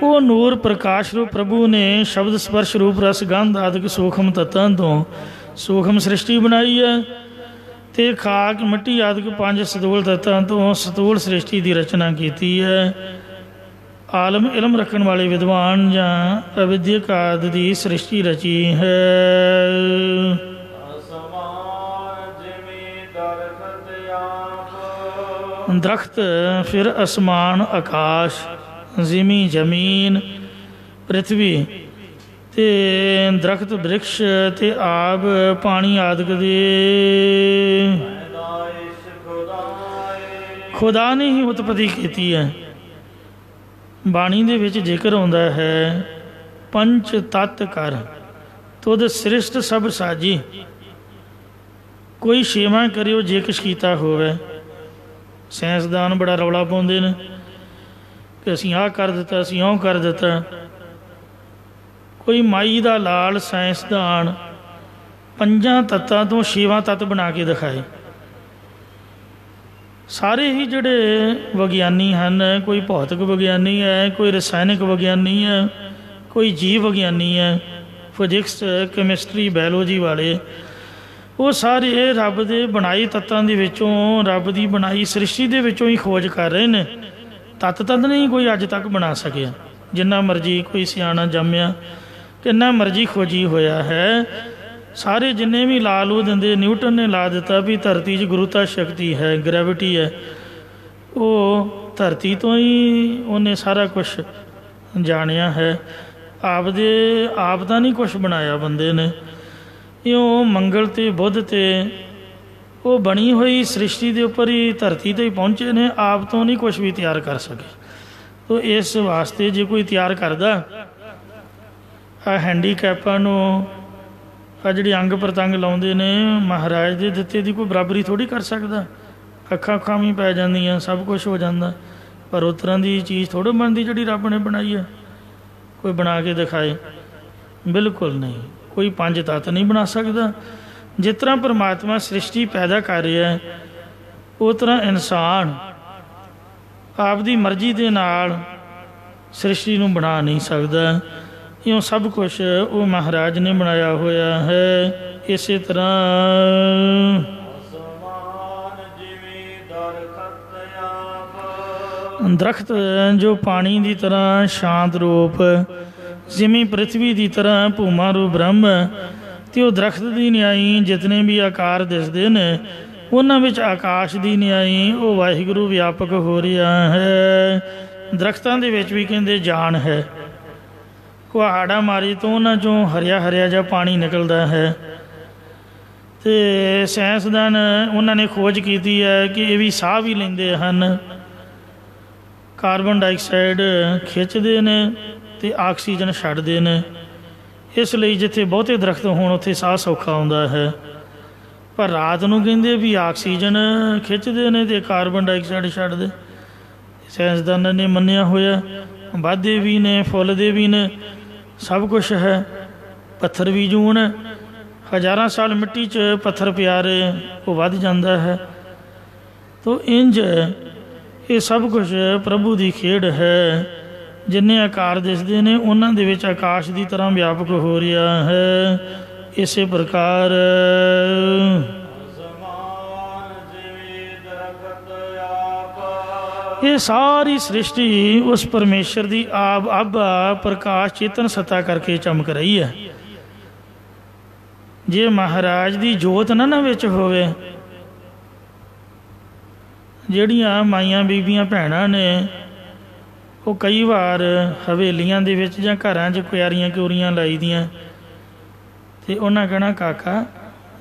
ਉਹ ਨੂਰ ਪ੍ਰਕਾਸ਼ ਰੂਪ ਪ੍ਰਭੂ ਨੇ ਸ਼ਬਦ ਸਪਰਸ਼ ਰੂਪ ਰਸ ਗੰਧ ਆਦਿਕ ਸੂਖਮ ਤੱਤਾਂ ਤੋਂ ਸੂਖਮ ਸ੍ਰਿਸ਼ਟੀ ਬਣਾਈ ਹੈ ਅਤੇ ਖਾਕ ਮਿੱਟੀ ਆਦਿਕ 5 ਸਤੂਲ ਤੱਤਾਂ ਤੋਂ ਸਤੂਲ ਸ੍ਰਿਸ਼ਟੀ ਦੀ ਰਚਨਾ ਕੀਤੀ ਹੈ। ਆਲਮ ਇਲਮ ਰੱਖਣ ਵਾਲੇ ਵਿਦਵਾਨ ਜਾਂ ਅਵਿਦਿਅਕ ਆਦਿ ਦੀ ਸ੍ਰਿਸ਼ਟੀ ਰਚੀ ਹੈ। ਦਰਖਤ, ਫਿਰ ਅਸਮਾਨ ਆਕਾਸ਼, ਜ਼ਿਮੀ ਜ਼ਮੀਨ ਪ੍ਰਿਥਵੀ ਅਤੇ ਦਰਖਤ ਬ੍ਰਿਕਸ਼ ਅਤੇ ਆਬ ਪਾਣੀ ਆਦਿਕ ਦੇ ਖੁਦਾ ਨੇ ਹੀ ਉਤਪਤੀ ਕੀਤੀ ਹੈ। ਬਾਣੀ ਦੇ ਵਿੱਚ ਜ਼ਿਕਰ ਆਉਂਦਾ ਹੈ ਪੰਚ ਤੱਤ ਕਰ ਤੁਧ ਸ੍ਰਿਸ਼ਟ ਸਭ ਸਾਜੀ, ਕੋਈ ਛੇਵਾਂ ਕਰਿਓ ਜੇ ਕੁਛ ਕੀਤਾ ਹੋਵੇ। ਸਾਇੰਸਦਾਨ ਬੜਾ ਰੌਲਾ ਪਾਉਂਦੇ ਨੇ ਕਿ ਅਸੀਂ ਆਹ ਕਰ ਦਿੱਤਾ, ਅਸੀਂ ਇਉਂ ਕਰ ਦਿੱਤਾ। ਕੋਈ ਮਾਈ ਦਾ ਲਾਲ ਸਾਇੰਸਦਾਨ 5 ਤੱਤਾਂ ਤੋਂ 6ਵਾਂ ਤੱਤ ਬਣਾ ਕੇ ਦਿਖਾਏ। ਸਾਰੇ ਹੀ ਜਿਹੜੇ ਵਿਗਿਆਨੀ ਹਨ, ਕੋਈ ਭੌਤਿਕ ਵਿਗਿਆਨੀ ਹੈ, ਕੋਈ ਰਸਾਇਣਿਕ ਵਿਗਿਆਨੀ ਹੈ, ਕੋਈ ਜੀਵ ਵਿਗਿਆਨੀ ਹੈ, ਫਿਜ਼ਿਕਸ ਕੈਮਿਸਟਰੀ ਬਾਇਓਲੋਜੀ ਵਾਲੇ, ਉਹ ਸਾਰੇ ਰੱਬ ਦੇ ਬਣਾਈ ਤੱਤਾਂ ਦੇ ਵਿੱਚੋਂ, ਰੱਬ ਦੀ ਬਣਾਈ ਸ੍ਰਿਸ਼ਟੀ ਦੇ ਵਿੱਚੋਂ ਹੀ ਖੋਜ ਕਰ ਰਹੇ ਨੇ। ਤੱਤ ਨਹੀਂ ਕੋਈ ਅੱਜ ਤੱਕ ਬਣਾ ਸਕਿਆ। ਜਿੰਨਾ ਮਰਜ਼ੀ ਕੋਈ ਸਿਆਣਾ ਜੰਮਿਆ, ਕਿੰਨਾ ਮਰਜ਼ੀ ਖੋਜੀ ਹੋਇਆ ਹੈ, ਸਾਰੇ ਜਿੰਨੇ ਵੀ ਲਾ ਲੂ ਦਿੰਦੇ, ਨਿਊਟਨ ਨੇ ਲਾ ਦਿੱਤਾ ਵੀ ਧਰਤੀ 'ਚ ਗੁਰੂਤਾ ਸ਼ਕਤੀ ਹੈ, ਗ੍ਰੈਵਿਟੀ ਹੈ। ਉਹ ਧਰਤੀ ਤੋਂ ਹੀ ਉਹਨੇ ਸਾਰਾ ਕੁਛ ਜਾਣਿਆ ਹੈ। ਆਪ ਦਾ ਨਹੀਂ ਕੁਛ ਬਣਾਇਆ ਬੰਦੇ ਨੇ। ਇਉਂ ਮੰਗਲ 'ਤੇ ਬੁੱਧ 'ਤੇ ਉਹ ਬਣੀ ਹੋਈ ਸ੍ਰਿਸ਼ਟੀ ਦੇ ਉੱਪਰ ਹੀ ਧਰਤੀ 'ਤੇ ਹੀ ਪਹੁੰਚੇ ਨੇ, ਆਪ ਤੋਂ ਨਹੀਂ ਕੁਛ ਵੀ ਤਿਆਰ ਕਰ ਸਕੇ। ਤੋ ਇਸ ਵਾਸਤੇ ਜੇ ਕੋਈ ਤਿਆਰ ਕਰਦਾ ਆ ਹੈਂਡੀਕੈਪਾਂ ਨੂੰ ਆ ਜਿਹੜੀ ਅੰਗ ਪ੍ਰਤੰਗ ਲਾਉਂਦੇ ਨੇ, ਮਹਾਰਾਜ ਦੇ ਦਿੱਤੇ ਦੀ ਕੋਈ ਬਰਾਬਰੀ ਥੋੜ੍ਹੀ ਕਰ ਸਕਦਾ। ਅੱਖਾਂ ਵੀ ਪੈ ਜਾਂਦੀਆਂ, ਸਭ ਕੁਛ ਹੋ ਜਾਂਦਾ, ਪਰ ਉਸ ਤਰ੍ਹਾਂ ਦੀ ਚੀਜ਼ ਥੋੜ੍ਹਾ ਬਣਦੀ ਜਿਹੜੀ ਰੱਬ ਨੇ ਬਣਾਈ ਹੈ। ਕੋਈ ਬਣਾ ਕੇ ਦਿਖਾਏ? ਬਿਲਕੁਲ ਨਹੀਂ। ਕੋਈ ਪੰਜ ਤੱਤ ਨਹੀਂ ਬਣਾ ਸਕਦਾ। ਜਿਸ ਤਰ੍ਹਾਂ ਪਰਮਾਤਮਾ ਸ੍ਰਿਸ਼ਟੀ ਪੈਦਾ ਕਰ ਰਿਹਾ, ਉਸ ਤਰ੍ਹਾਂ ਇਨਸਾਨ ਆਪਦੀ ਮਰਜ਼ੀ ਦੇ ਨਾਲ ਸ੍ਰਿਸ਼ਟੀ ਨੂੰ ਬਣਾ ਨਹੀਂ ਸਕਦਾ। ਇਉਂ ਸਭ ਕੁਛ ਉਹ ਮਹਾਰਾਜ ਨੇ ਬਣਾਇਆ ਹੋਇਆ ਹੈ। ਇਸੇ ਤਰ੍ਹਾਂ ਦਰਖਤ ਜੋ ਪਾਣੀ ਦੀ ਤਰ੍ਹਾਂ ਸ਼ਾਂਤ ਰੂਪ, ਜਿਵੇਂ ਪ੍ਰਿਥਵੀ ਦੀ ਤਰ੍ਹਾਂ ਭੂਮਾ ਰੂਪ ਬ੍ਰਹਮ, ਅਤੇ ਉਹ ਦਰਖਤ ਦੀ ਨਿਆਈ ਜਿਤਨੇ ਵੀ ਆਕਾਰ ਦਿਸਦੇ ਨੇ, ਉਹਨਾਂ ਵਿੱਚ ਆਕਾਸ਼ ਦੀ ਨਿਆਈ ਉਹ ਵਾਹਿਗੁਰੂ ਵਿਆਪਕ ਹੋ ਰਿਹਾ ਹੈ। ਦਰਖਤਾਂ ਦੇ ਵਿੱਚ ਵੀ ਕਹਿੰਦੇ ਜਾਨ ਹੈ। ਕੁਹਾੜਾ ਮਾਰੀ ਤੋਂ ਉਹਨਾਂ 'ਚੋਂ ਹਰਿਆ ਹਰਿਆ ਜਿਹਾ ਪਾਣੀ ਨਿਕਲਦਾ ਹੈ। ਅਤੇ ਸਾਇੰਸਦਾਨ ਉਹਨਾਂ ਨੇ ਖੋਜ ਕੀਤੀ ਹੈ ਕਿ ਇਹ ਵੀ ਸਾਹ ਵੀ ਲੈਂਦੇ ਹਨ। ਕਾਰਬਨ ਡਾਈਆਕਸਾਈਡ ਖਿੱਚਦੇ ਨੇ ਅਤੇ ਆਕਸੀਜਨ ਛੱਡਦੇ ਨੇ। ਇਸ ਲਈ ਜਿੱਥੇ ਬਹੁਤੇ ਦਰਖਤ ਹੋਣ ਉੱਥੇ ਸਾਹ ਸੌਖਾ ਆਉਂਦਾ ਹੈ। ਪਰ ਰਾਤ ਨੂੰ ਕਹਿੰਦੇ ਵੀ ਆਕਸੀਜਨ ਖਿੱਚਦੇ ਨੇ ਅਤੇ ਕਾਰਬਨ ਡਾਈਆਕਸਾਈਡ ਛੱਡਦੇ। ਸਾਇੰਸਦਾਨਾਂ ਨੇ ਮੰਨਿਆ ਹੋਇਆ। ਵੱਧਦੇ ਵੀ ਨੇ, ਫੁੱਲਦੇ ਵੀ ਨੇ, ਸਭ ਕੁਛ ਹੈ। ਪੱਥਰ ਵੀ ਜੂਣ, ਹਜ਼ਾਰਾਂ ਸਾਲ ਮਿੱਟੀ 'ਚ ਪੱਥਰ ਪਿਆ ਰਹੇ, ਉਹ ਵੱਧ ਜਾਂਦਾ ਹੈ। ਤੋ ਇੰਝ ਇਹ ਸਭ ਕੁਛ ਪ੍ਰਭੂ ਦੀ ਖੇਡ ਹੈ। ਜਿੰਨੇ ਆਕਾਰ ਦਿਸਦੇ ਨੇ ਉਹਨਾਂ ਦੇ ਵਿੱਚ ਆਕਾਸ਼ ਦੀ ਤਰ੍ਹਾਂ ਵਿਆਪਕ ਹੋ ਰਿਹਾ ਹੈ। ਇਸੇ ਪ੍ਰਕਾਰ ਇਹ ਸਾਰੀ ਸ੍ਰਿਸ਼ਟੀ ਉਸ ਪਰਮੇਸ਼ਰ ਦੀ ਆਬ ਆਭਾ ਪ੍ਰਕਾਸ਼ ਚੇਤਨ ਸੱਤਾ ਕਰਕੇ ਚਮਕ ਰਹੀ ਹੈ। ਜੇ ਮਹਾਰਾਜ ਦੀ ਜੋਤ ਨਾ ਵਿੱਚ ਹੋਵੇ, ਜਿਹੜੀਆਂ ਮਾਈਆਂ ਬੀਬੀਆਂ ਭੈਣਾਂ ਨੇ ਉਹ ਕਈ ਵਾਰ ਹਵੇਲੀਆਂ ਦੇ ਵਿੱਚ ਜਾਂ ਘਰਾਂ 'ਚ ਕੁਆਰੀਆਂ ਕਿਉਰੀਆਂ ਲਾਈ ਦੀਆਂ, ਅਤੇ ਉਹਨਾਂ ਕਹਿਣਾ ਕਾਕਾ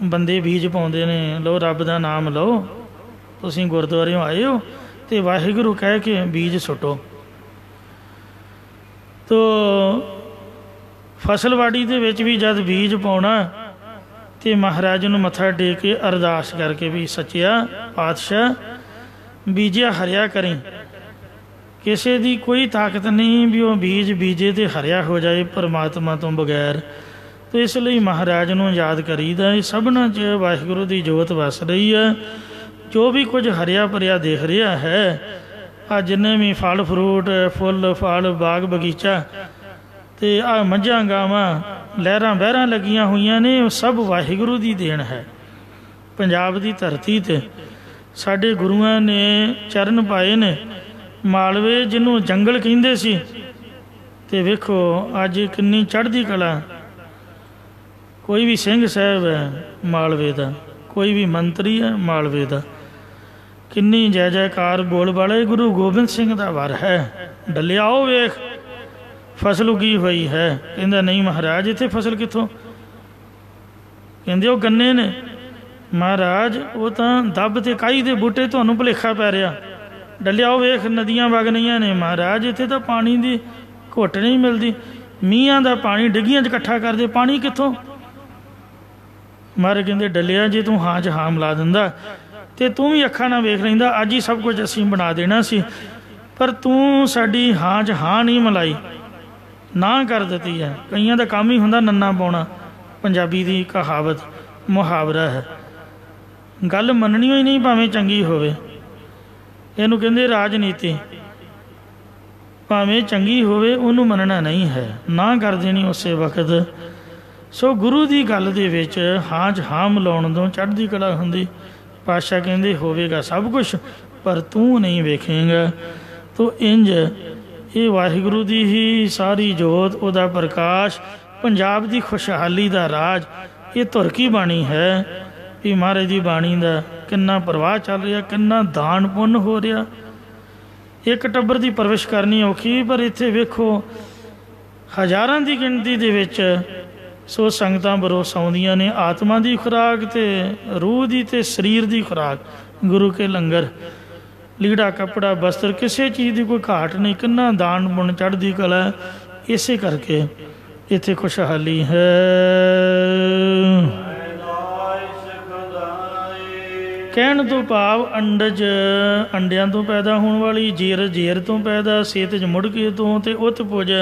ਬੰਦੇ ਬੀਜ ਪਾਉਂਦੇ ਨੇ, ਲਓ ਰੱਬ ਦਾ ਨਾਮ ਲਓ, ਤੁਸੀਂ ਗੁਰਦੁਆਰਿਓਂ ਆਏ ਹੋ ਅਤੇ ਵਾਹਿਗੁਰੂ ਕਹਿ ਕੇ ਬੀਜ ਸੁੱਟੋ। ਤੋ ਫਸਲਵਾੜੀ ਦੇ ਵਿੱਚ ਵੀ ਜਦ ਬੀਜ ਪਾਉਣਾ ਅਤੇ ਮਹਾਰਾਜ ਨੂੰ ਮੱਥਾ ਟੇਕ ਕੇ ਅਰਦਾਸ ਕਰਕੇ ਵੀ ਸੱਚਿਆ ਪਾਤਸ਼ਾਹ ਬੀਜਿਆ ਹਰਿਆ ਕਰੀਂ। ਕਿਸੇ ਦੀ ਕੋਈ ਤਾਕਤ ਨਹੀਂ ਵੀ ਉਹ ਬੀਜ ਬੀਜੇ ਅਤੇ ਹਰਿਆ ਹੋ ਜਾਏ ਪਰਮਾਤਮਾ ਤੋਂ ਬਗੈਰ। ਅਤੇ ਇਸ ਲਈ ਮਹਾਰਾਜ ਨੂੰ ਯਾਦ ਕਰੀਦਾ। ਇਹ ਸਭਨਾਂ 'ਚ ਵਾਹਿਗੁਰੂ ਦੀ ਜੋਤ ਵਸ ਰਹੀ ਹੈ। ਜੋ ਵੀ ਕੁਝ ਹਰਿਆ ਭਰਿਆ ਦਿਖ ਰਿਹਾ ਹੈ, ਆ ਜਿੰਨੇ ਵੀ ਫਲ ਫਰੂਟ, ਫੁੱਲ ਫਲ, ਬਾਗ ਬਗੀਚਾ, ਅਤੇ ਆਹ ਮੱਝਾਂ ਗਾਵਾਂ, ਲਹਿਰਾਂ ਬਹਿਰਾਂ ਲੱਗੀਆਂ ਹੋਈਆਂ ਨੇ, ਉਹ ਸਭ ਵਾਹਿਗੁਰੂ ਦੀ ਦੇਣ ਹੈ। ਪੰਜਾਬ ਦੀ ਧਰਤੀ 'ਤੇ ਸਾਡੇ ਗੁਰੂਆਂ ਨੇ ਚਰਨ ਪਾਏ ਨੇ। ਮਾਲਵੇ ਜਿਹਨੂੰ ਜੰਗਲ ਕਹਿੰਦੇ ਸੀ, ਅਤੇ ਵੇਖੋ ਅੱਜ ਕਿੰਨੀ ਚੜ੍ਹਦੀ ਕਲਾ। ਕੋਈ ਵੀ ਸਿੰਘ ਸਾਹਿਬ ਹੈ ਮਾਲਵੇ ਦਾ, ਕੋਈ ਵੀ ਮੰਤਰੀ ਹੈ ਮਾਲਵੇ ਦਾ, ਕਿੰਨੀ ਜੈ ਜੈਕਾਰ ਬੋਲ ਵਾਲੇ ਗੁਰੂ ਗੋਬਿੰਦ ਸਿੰਘ ਦਾ ਵਰ ਹੈ। ਡੱਲਿਆ ਉਹ ਵੇਖ ਫਸਲ ਉਗੀ ਹੋਈ ਹੈ। ਕਹਿੰਦਾ ਨਹੀਂ ਮਹਾਰਾਜ ਇੱਥੇ ਫਸਲ ਕਿੱਥੋਂ? ਕਹਿੰਦੇ ਉਹ ਗੰਨੇ ਨੇ। ਮਹਾਰਾਜ ਉਹ ਤਾਂ ਦੱਬ ਅਤੇ ਕਾਈ ਦੇ ਬੂਟੇ, ਤੁਹਾਨੂੰ ਭੁਲੇਖਾ ਪੈ ਰਿਹਾ। ਡੱਲਿਆ ਉਹ ਵੇਖ ਨਦੀਆਂ ਵਗ ਰਹੀਆਂ ਨੇ। ਮਹਾਰਾਜ ਇੱਥੇ ਤਾਂ ਪਾਣੀ ਦੀ ਘੁੱਟ ਨਹੀਂ ਮਿਲਦੀ, ਮੀਂਹਾਂ ਦਾ ਪਾਣੀ ਡਿੱਗੀਆਂ 'ਚ ਇਕੱਠਾ ਕਰਦੇ, ਪਾਣੀ ਕਿੱਥੋਂ? ਮਹਾਰਾਜ ਕਹਿੰਦੇ ਡੱਲਿਆ ਜੇ ਤੂੰ ਹਾਂ 'ਚ ਹਾਂ ਮਿਲਾ ਦਿੰਦਾ ਅਤੇ ਤੂੰ ਵੀ ਅੱਖਾਂ ਨਾਲ ਵੇਖ ਲੈਂਦਾ, ਅੱਜ ਹੀ ਸਭ ਕੁਝ ਅਸੀਂ ਬਣਾ ਦੇਣਾ ਸੀ, ਪਰ ਤੂੰ ਸਾਡੀ ਹਾਂ 'ਚ ਹਾਂ ਨਹੀਂ ਮਿਲਾਈ, ਨਾ ਕਰ ਦਿੱਤੀ ਹੈ। ਕਈਆਂ ਦਾ ਕੰਮ ਹੀ ਹੁੰਦਾ ਨੰਨਾ ਪਾਉਣਾ। ਪੰਜਾਬੀ ਦੀ ਕਹਾਵਤ ਮੁਹਾਵਰਾ ਹੈ। ਗੱਲ ਮੰਨਣੀ ਹੋਈ ਨਹੀਂ ਭਾਵੇਂ ਚੰਗੀ ਹੋਵੇ। ਇਹਨੂੰ ਕਹਿੰਦੇ ਰਾਜਨੀਤੀ। ਭਾਵੇਂ ਚੰਗੀ ਹੋਵੇ ਉਹਨੂੰ ਮੰਨਣਾ ਨਹੀਂ ਹੈ, ਨਾ ਕਰ ਦੇਣੀ ਉਸੇ ਵਕਤ। ਸੋ ਗੁਰੂ ਦੀ ਗੱਲ ਦੇ ਵਿੱਚ ਹਾਂ 'ਚ ਹਾਂ ਮਿਲਾਉਣ ਤੋਂ ਚੜ੍ਹਦੀ ਕਲਾ ਹੁੰਦੀ। ਪਾਤਸ਼ਾਹ ਕਹਿੰਦੇ ਹੋਵੇਗਾ ਸਭ ਕੁਛ ਪਰ ਤੂੰ ਨਹੀਂ ਵੇਖੇਂਗਾ। ਤੋ ਇੰਝ ਇਹ ਵਾਹਿਗੁਰੂ ਦੀ ਹੀ ਸਾਰੀ ਜੋਤ, ਉਹਦਾ ਪ੍ਰਕਾਸ਼, ਪੰਜਾਬ ਦੀ ਖੁਸ਼ਹਾਲੀ ਦਾ ਰਾਜ, ਇਹ ਧੁਰ ਕੀ ਬਾਣੀ ਹੈ ਵੀ ਮਹਾਰਾਜ ਦੀ ਬਾਣੀ ਦਾ ਕਿੰਨਾ ਪ੍ਰਵਾਹ ਚੱਲ ਰਿਹਾ, ਕਿੰਨਾ ਦਾਨ ਪੁੰਨ ਹੋ ਰਿਹਾ। ਇੱਕ ਟੱਬਰ ਦੀ ਪਰਵਿਸ਼ ਕਰਨੀ ਔਖੀ, ਪਰ ਇੱਥੇ ਵੇਖੋ ਹਜ਼ਾਰਾਂ ਦੀ ਗਿਣਤੀ ਦੇ ਵਿੱਚ ਸੋ ਸੰਗਤਾਂ ਬਰੋਸ ਆਉਂਦੀਆਂ ਨੇ। ਆਤਮਾ ਦੀ ਖੁਰਾਕ ਅਤੇ ਰੂਹ ਦੀ ਅਤੇ ਸਰੀਰ ਦੀ ਖੁਰਾਕ, ਗੁਰੂ ਕੇ ਲੰਗਰ, ਲੀੜਾ ਕੱਪੜਾ ਬਸਤਰ, ਕਿਸੇ ਚੀਜ਼ ਦੀ ਕੋਈ ਘਾਟ ਨਹੀਂ। ਕਿੰਨਾ ਦਾਨ ਪੁੰਨ ਚੜ੍ਹਦੀ ਕਲਾ। ਇਸੇ ਕਰਕੇ इत्थे खुशहाली है। ਕਹਿਣ ਤੋਂ ਭਾਵ ਅੰਡਜ ਅੰਡਿਆਂ ਤੋਂ ਪੈਦਾ ਹੋਣ ਵਾਲੀ, ਜੇਰ ਜੇਰ ਤੋਂ ਪੈਦਾ, ਸੇਤਜ ਮੁੜਕੇ ਤੋਂ, ਅਤੇ ਉਤ ਪੁਜ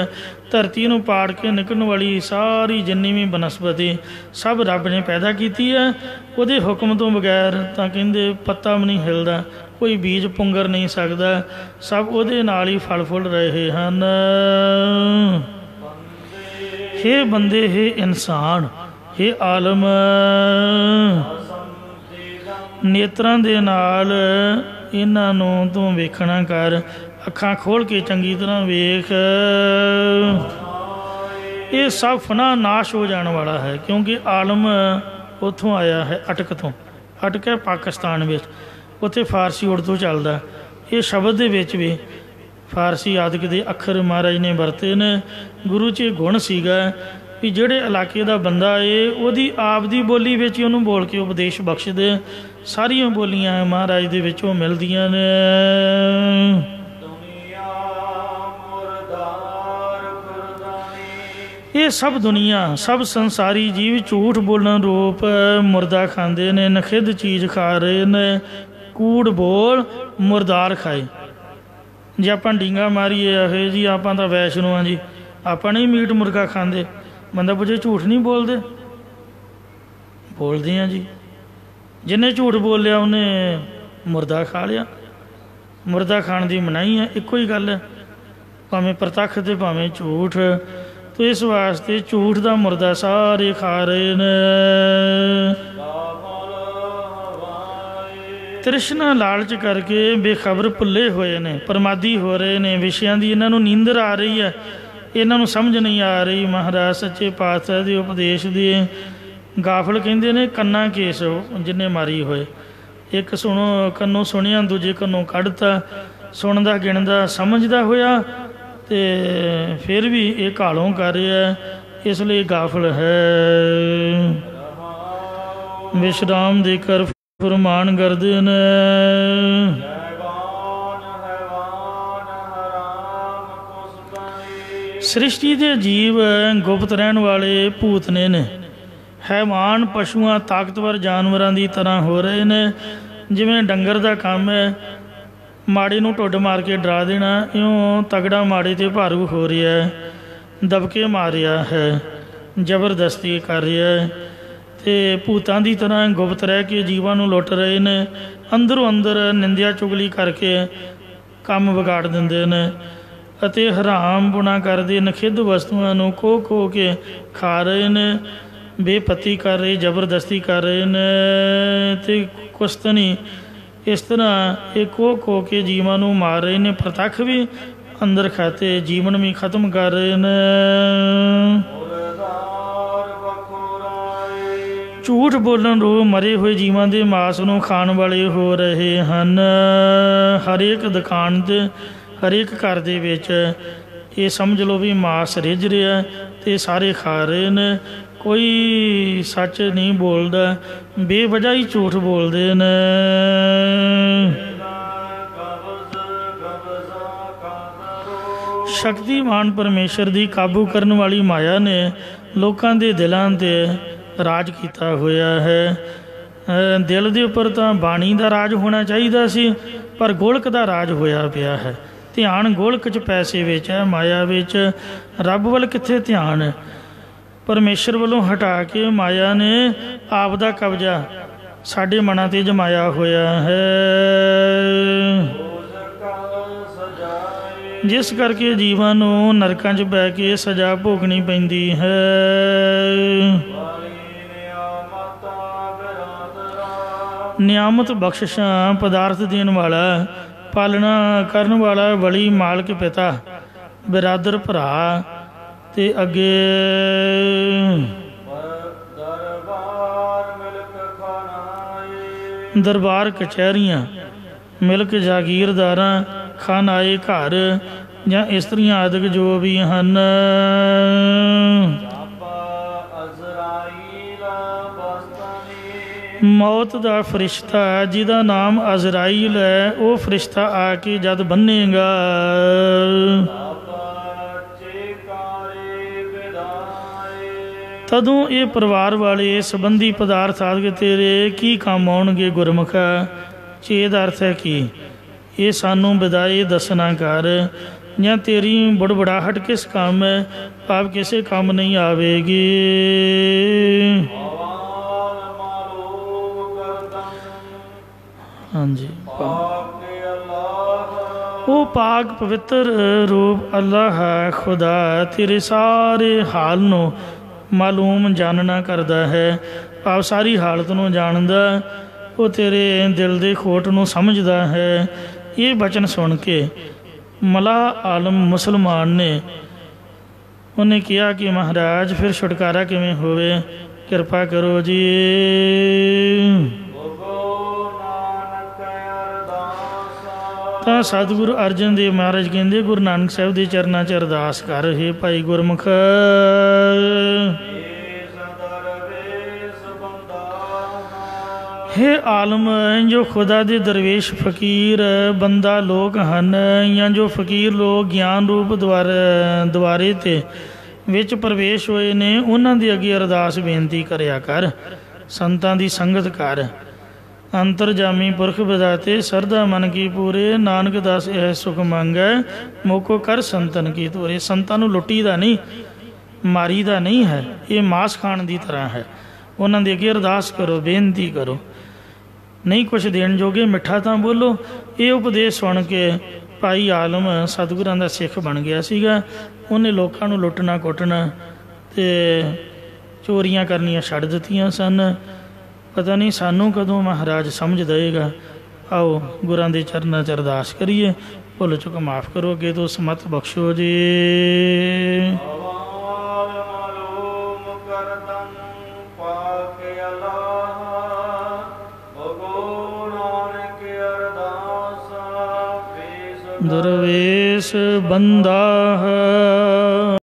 ਧਰਤੀ ਨੂੰ ਪਾੜ ਕੇ ਨਿਕਲਣ ਵਾਲੀ ਸਾਰੀ ਜਿੰਨੀ ਵੀ ਬਨਸਪਤੀ ਸਭ ਰੱਬ ਨੇ ਪੈਦਾ ਕੀਤੀ ਹੈ। ਉਹਦੇ ਹੁਕਮ ਤੋਂ ਬਗੈਰ ਤਾਂ ਕਹਿੰਦੇ ਪੱਤਾ ਵੀ ਨਹੀਂ ਹਿਲਦਾ, ਕੋਈ ਬੀਜ ਪੁੰਗਰ ਨਹੀਂ ਸਕਦਾ, ਸਭ ਉਹਦੇ ਨਾਲ ਹੀ ਫਲ ਫੁੱਲ ਰਹੇ ਹਨ। ਹੇ ਬੰਦੇ, ਹੇ ਇਨਸਾਨ, ਹੇ ਆਲਮ, ਨੇਤਰਾਂ ਦੇ ਨਾਲ ਇਹਨਾਂ ਨੂੰ ਤੂੰ ਵੇਖਣਾ ਕਰ, ਅੱਖਾਂ ਖੋਲ੍ਹ ਕੇ ਚੰਗੀ ਤਰ੍ਹਾਂ ਵੇਖ। ਇਹ ਸਭ ਫਨਾ ਨਾਸ਼ ਹੋ ਜਾਣ ਵਾਲਾ ਹੈ, ਕਿਉਂਕਿ ਆਲਮ ਉੱਥੋਂ ਆਇਆ ਹੈ, ਅਟਕ ਤੋਂ। ਅਟਕ ਹੈ ਪਾਕਿਸਤਾਨ ਵਿੱਚ, ਉੱਥੇ ਫਾਰਸੀ ਉਰਦੂ ਚੱਲਦਾ। ਇਹ ਸ਼ਬਦ ਦੇ ਵਿੱਚ ਵੀ ਫਾਰਸੀ ਆਦਿਕ ਦੇ ਅੱਖਰ ਮਹਾਰਾਜ ਨੇ ਵਰਤੇ ਨੇ। ਗੁਰੂ 'ਚ ਇਹ ਗੁਣ ਸੀਗਾ ਵੀ ਜਿਹੜੇ ਇਲਾਕੇ ਦਾ ਬੰਦਾ ਏ ਉਹਦੀ ਆਪ ਦੀ ਬੋਲੀ ਵਿੱਚ ਹੀ ਉਹਨੂੰ ਬੋਲ ਕੇ ਉਪਦੇਸ਼ ਬਖਸ਼ਦੇ। ਸਾਰੀਆਂ ਬੋਲੀਆਂ ਮਹਾਰਾਜ ਦੇ ਵਿੱਚੋਂ ਮਿਲਦੀਆਂ ਨੇ। ਇਹ ਸਭ ਦੁਨੀਆ, ਸਭ ਸੰਸਾਰੀ ਜੀਵ ਝੂਠ ਬੋਲਣ ਰੂਪ ਮੁਰਦਾ ਖਾਂਦੇ ਨੇ, ਨਖਿੱਧ ਚੀਜ਼ ਖਾ ਰਹੇ ਨੇ। ਕੂੜ ਬੋਲ ਮੁਰਦਾਰ ਖਾਏ। ਜੇ ਆਪਾਂ ਡੀਂਗਾ ਮਾਰੀਏ ਆਖੇ ਜੀ ਆਪਾਂ ਤਾਂ ਵੈਸ਼ਨੋ ਹਾਂ ਜੀ, ਆਪਾਂ ਨਹੀਂ ਮੀਟ ਮੁਰਗਾ ਖਾਂਦੇ, ਬੰਦਾ ਪੁੱਛੇ ਝੂਠ ਨਹੀਂ ਬੋਲਦੇ? ਬੋਲਦੇ ਹਾਂ ਜੀ। ਜਿਹਨੇ ਝੂਠ ਬੋਲਿਆ ਉਹਨੇ ਮੁਰਦਾ ਖਾ ਲਿਆ। ਮੁਰਦਾ ਖਾਣ ਦੀ ਮਨਾਹੀ ਹੈ, ਇੱਕੋ ਹੀ ਗੱਲ ਹੈ, ਭਾਵੇਂ ਪ੍ਰਤੱਖ ਅਤੇ ਭਾਵੇਂ ਝੂਠ। ਤੋ ਇਸ ਵਾਸਤੇ ਝੂਠ ਦਾ ਮੁਰਦਾ ਸਾਰੇ ਖਾ ਰਹੇ ਨੇ। ਤ੍ਰਿਸ਼ਨਾ ਲਾਲਚ ਕਰਕੇ ਬੇਖਬਰ ਭੁੱਲੇ ਹੋਏ ਨੇ, ਪ੍ਰਮਾਦੀ ਹੋ ਰਹੇ ਨੇ ਵਿਸ਼ਿਆਂ ਦੀ। ਇਹਨਾਂ ਨੂੰ ਨੀਂਦਰ ਆ ਰਹੀ ਹੈ, ਇਹਨਾਂ ਨੂੰ ਸਮਝ ਨਹੀਂ ਆ ਰਹੀ ਮਹਾਰਾਜ ਸੱਚੇ ਪਾਤਸ਼ਾਹ ਦੇ ਉਪਦੇਸ਼ ਦੀ। ਗਾਫਲ ਕਹਿੰਦੇ ਨੇ ਕੰਨਾਂ ਕੇਸ ਜਿੰਨੇ ਮਾਰੀ ਹੋਏ। ਇੱਕ ਸੁਣੋ ਕੰਨੋਂ ਸੁਣਿਆ, ਦੂਜੇ ਕੰਨੋਂ ਕੱਢਤਾ। ਸੁਣਦਾ ਗਿਣਦਾ ਸਮਝਦਾ ਹੋਇਆ ਅਤੇ ਫਿਰ ਵੀ ਇਹ ਘਾਲੋਂ ਕਰ ਰਿਹਾ, ਇਸ ਲਈ ਗਾਫਲ ਹੈ। ਵਿਸ਼ਰਾਮ ਦੇ ਕਰ ਫਰਮਾਨ ਕਰਦੇ ਨੇ। ਸ੍ਰਿਸ਼ਟੀ ਦੇ ਜੀਵ ਗੁਪਤ ਰਹਿਣ ਵਾਲੇ ਭੂਤ ਨੇ। ਹੈਵਾਨ ਪਸ਼ੂਆਂ ਤਾਕਤਵਰ ਜਾਨਵਰਾਂ ਦੀ ਤਰ੍ਹਾਂ ਹੋ ਰਹੇ ਨੇ। ਜਿਵੇਂ ਡੰਗਰ ਦਾ ਕੰਮ ਹੈ ਮਾੜੇ ਨੂੰ ਢੁੱਡ ਮਾਰ ਕੇ ਡਰਾ ਦੇਣਾ, ਇਉਂ ਤਗੜਾ ਮਾੜੇ 'ਤੇ ਭਾਰੂ ਹੋ ਰਿਹਾ, ਦਬਕੇ ਮਾਰ ਰਿਹਾ ਹੈ, ਜ਼ਬਰਦਸਤੀ ਕਰ ਰਿਹਾ ਹੈ। ਅਤੇ ਭੂਤਾਂ ਦੀ ਤਰ੍ਹਾਂ ਗੁਪਤ ਰਹਿ ਕੇ ਜੀਵਾਂ ਨੂੰ ਲੁੱਟ ਰਹੇ ਨੇ। ਅੰਦਰੋਂ ਅੰਦਰ ਨਿੰਦਿਆ ਚੁਗਲੀ ਕਰਕੇ ਕੰਮ ਵਿਗਾੜ ਦਿੰਦੇ ਨੇ ਅਤੇ ਹਰਾਮ ਗੁਨਾਹ ਕਰਦੇ ਨਖਿੱਧ ਵਸਤੂਆਂ ਨੂੰ ਖੋਹ ਕੇ ਖਾ ਰਹੇ ਨੇ, ਬੇਪਤੀ ਕਰ ਰਹੇ, ਜ਼ਬਰਦਸਤੀ ਕਰ ਰਹੇ ਨੇ। ਅਤੇ ਕੁਸ਼ਤਨੀ ਇਸ ਤਰ੍ਹਾਂ ਇਹ ਖੋਹ ਕੇ ਜੀਵਾਂ ਨੂੰ ਮਾਰ ਰਹੇ ਨੇ। ਪ੍ਰਤੱਖ ਵੀ ਅੰਦਰ ਖਾਤੇ ਜੀਵਨ ਵੀ ਖਤਮ ਕਰ ਰਹੇ ਨੇ। ਝੂਠ ਬੋਲਣ ਰੂਪ ਮਰੇ ਹੋਏ ਜੀਵਾਂ ਦੇ ਮਾਸ ਨੂੰ ਖਾਣ ਵਾਲੇ ਹੋ ਰਹੇ ਹਨ। ਹਰੇਕ ਦੁਕਾਨ 'ਤੇ ਹਰੇਕ ਘਰ ਦੇ ਵਿੱਚ ਇਹ ਸਮਝ ਲਓ ਵੀ ਮਾਸ ਰਿੱਝ ਰਿਹਾ ਅਤੇ ਸਾਰੇ ਖਾ ਰਹੇ ਨੇ। ਕੋਈ ਸੱਚ ਨਹੀਂ ਬੋਲਦਾ, ਬੇਵਜ੍ਹਾ ਹੀ ਝੂਠ ਬੋਲਦੇ ਨੇ। ਸ਼ਕਤੀਮਾਨ ਪਰਮੇਸ਼ਰ ਦੀ ਕਾਬੂ ਕਰਨ ਵਾਲੀ ਮਾਇਆ ਨੇ ਲੋਕਾਂ ਦੇ ਦਿਲਾਂ 'ਤੇ ਰਾਜ ਕੀਤਾ ਹੋਇਆ ਹੈ। ਦਿਲ ਦੇ ਉੱਪਰ ਤਾਂ ਬਾਣੀ ਦਾ ਰਾਜ ਹੋਣਾ ਚਾਹੀਦਾ ਸੀ, ਪਰ ਗੋਲਕ ਦਾ ਰਾਜ ਹੋਇਆ ਪਿਆ ਹੈ। ਧਿਆਨ ਗੋਲਕ 'ਚ, ਪੈਸੇ ਵਿੱਚ ਹੈ, ਮਾਇਆ ਵਿੱਚ। ਰੱਬ ਵੱਲ ਕਿੱਥੇ ਧਿਆਨ ਹੈ? ਪਰਮੇਸ਼ਰ ਵੱਲੋਂ ਹਟਾ ਕੇ ਮਾਇਆ ਨੇ ਆਪ ਦਾ ਕਬਜ਼ਾ ਸਾਡੇ ਮਨਾਂ 'ਤੇ ਜਮਾਇਆ ਹੋਇਆ ਹੈ, ਜਿਸ ਕਰਕੇ ਜੀਵਾਂ ਨੂੰ ਨਰਕਾਂ 'ਚ ਬਹਿ ਕੇ ਸਜ਼ਾ ਭੋਗਣੀ ਪੈਂਦੀ ਹੈ। ਨਿਆਮਤ ਬਖਸ਼ਿਸ਼ਾਂ ਪਦਾਰਥ ਦੇਣ ਵਾਲਾ, ਪਾਲਣਾ ਕਰਨ ਵਾਲਾ, ਬਲੀ ਮਾਲਕ ਪਿਤਾ, ਬਿਰਾਦਰ ਭਰਾ, ਅਤੇ ਅੱਗੇ ਦਰਬਾਰ ਕਚਹਿਰੀਆਂ, ਮਿਲਕ ਜਾਗੀਰਦਾਰਾਂ, ਖਾਨਾਏ ਘਰ ਜਾਂ ਇਸਤਰੀਆਂ ਆਦਿਕ ਜੋ ਵੀ ਹਨ। ਮੌਤ ਦਾ ਫਰਿਸ਼ਤਾ ਜਿਹਦਾ ਨਾਮ ਅਜ਼ਰਾਈਲ ਹੈ, ਉਹ ਫਰਿਸ਼ਤਾ ਆ ਕੇ ਜਦ ਬੰਨੇਗਾ तदों ये परिवार वाले संबंधी पदार्थ आदि तेरे की काम आउणगे गुरमुखा। चेद अर्थ है कि ये सानू विदाई दसना कर, या तेरी बुड़बड़ाहट किस काम है, पाप किसे काम नहीं आवेगी। हाँ जी, वो पाक पवित्र रूप अल्लाह है खुदा, तेरे सारे हाल नू मालूम जानना करता है। आप सारी हालत नू जानदा, वो तेरे दिल दे खोट नू समझदा है। ये बचन सुन के मला आलम मुसलमान ने उन्हें किया कि महाराज फिर छुटकारा किवें होवे, कृपा करो जी। ਤਾਂ सतगुरु अर्जन देव महाराज कहते गुरु नानक साहब के चरणों च अरदास कर, हे भाई गुरमुख हे आलम, जो खुदा दे दरवेश फकीर बंदा लोग हैं, या जो फकीर लोग ज्ञान रूप द्वारे ते विच प्रवेश होए ने, उन्हां दे अगे अरदास बेनती करया कर। संतां दी संगत कर, अंतरजामी पुरख विदाते सरदा मन की पूरे, नानक दास यह सुख मंगै मोको कर संतन की तोरे। संतां नूं लुट्टी दा नहीं, मारी दा नहीं है, ये मांस खाण दी तरह है। उन्हां दे अगे अरदास करो, बेनती करो। नहीं कुछ देण जोगे मिठा तां बोलो। ये उपदेश सुन के भाई आलम सतगुरां दा सिख बन गया सीगा। उन्हें लोकां नूं लुੱਟਣਾ कुੱਟਣਾ ते चोरियां करनियां छड्ड दित्तियां सन। पता नहीं सानू कदों महाराज समझ देगा। आओ गुरां दे चरनां च अरदास करिए, भुल चुक माफ़ करो, अगे तो समत बख्शो जी। दरवेश बंदा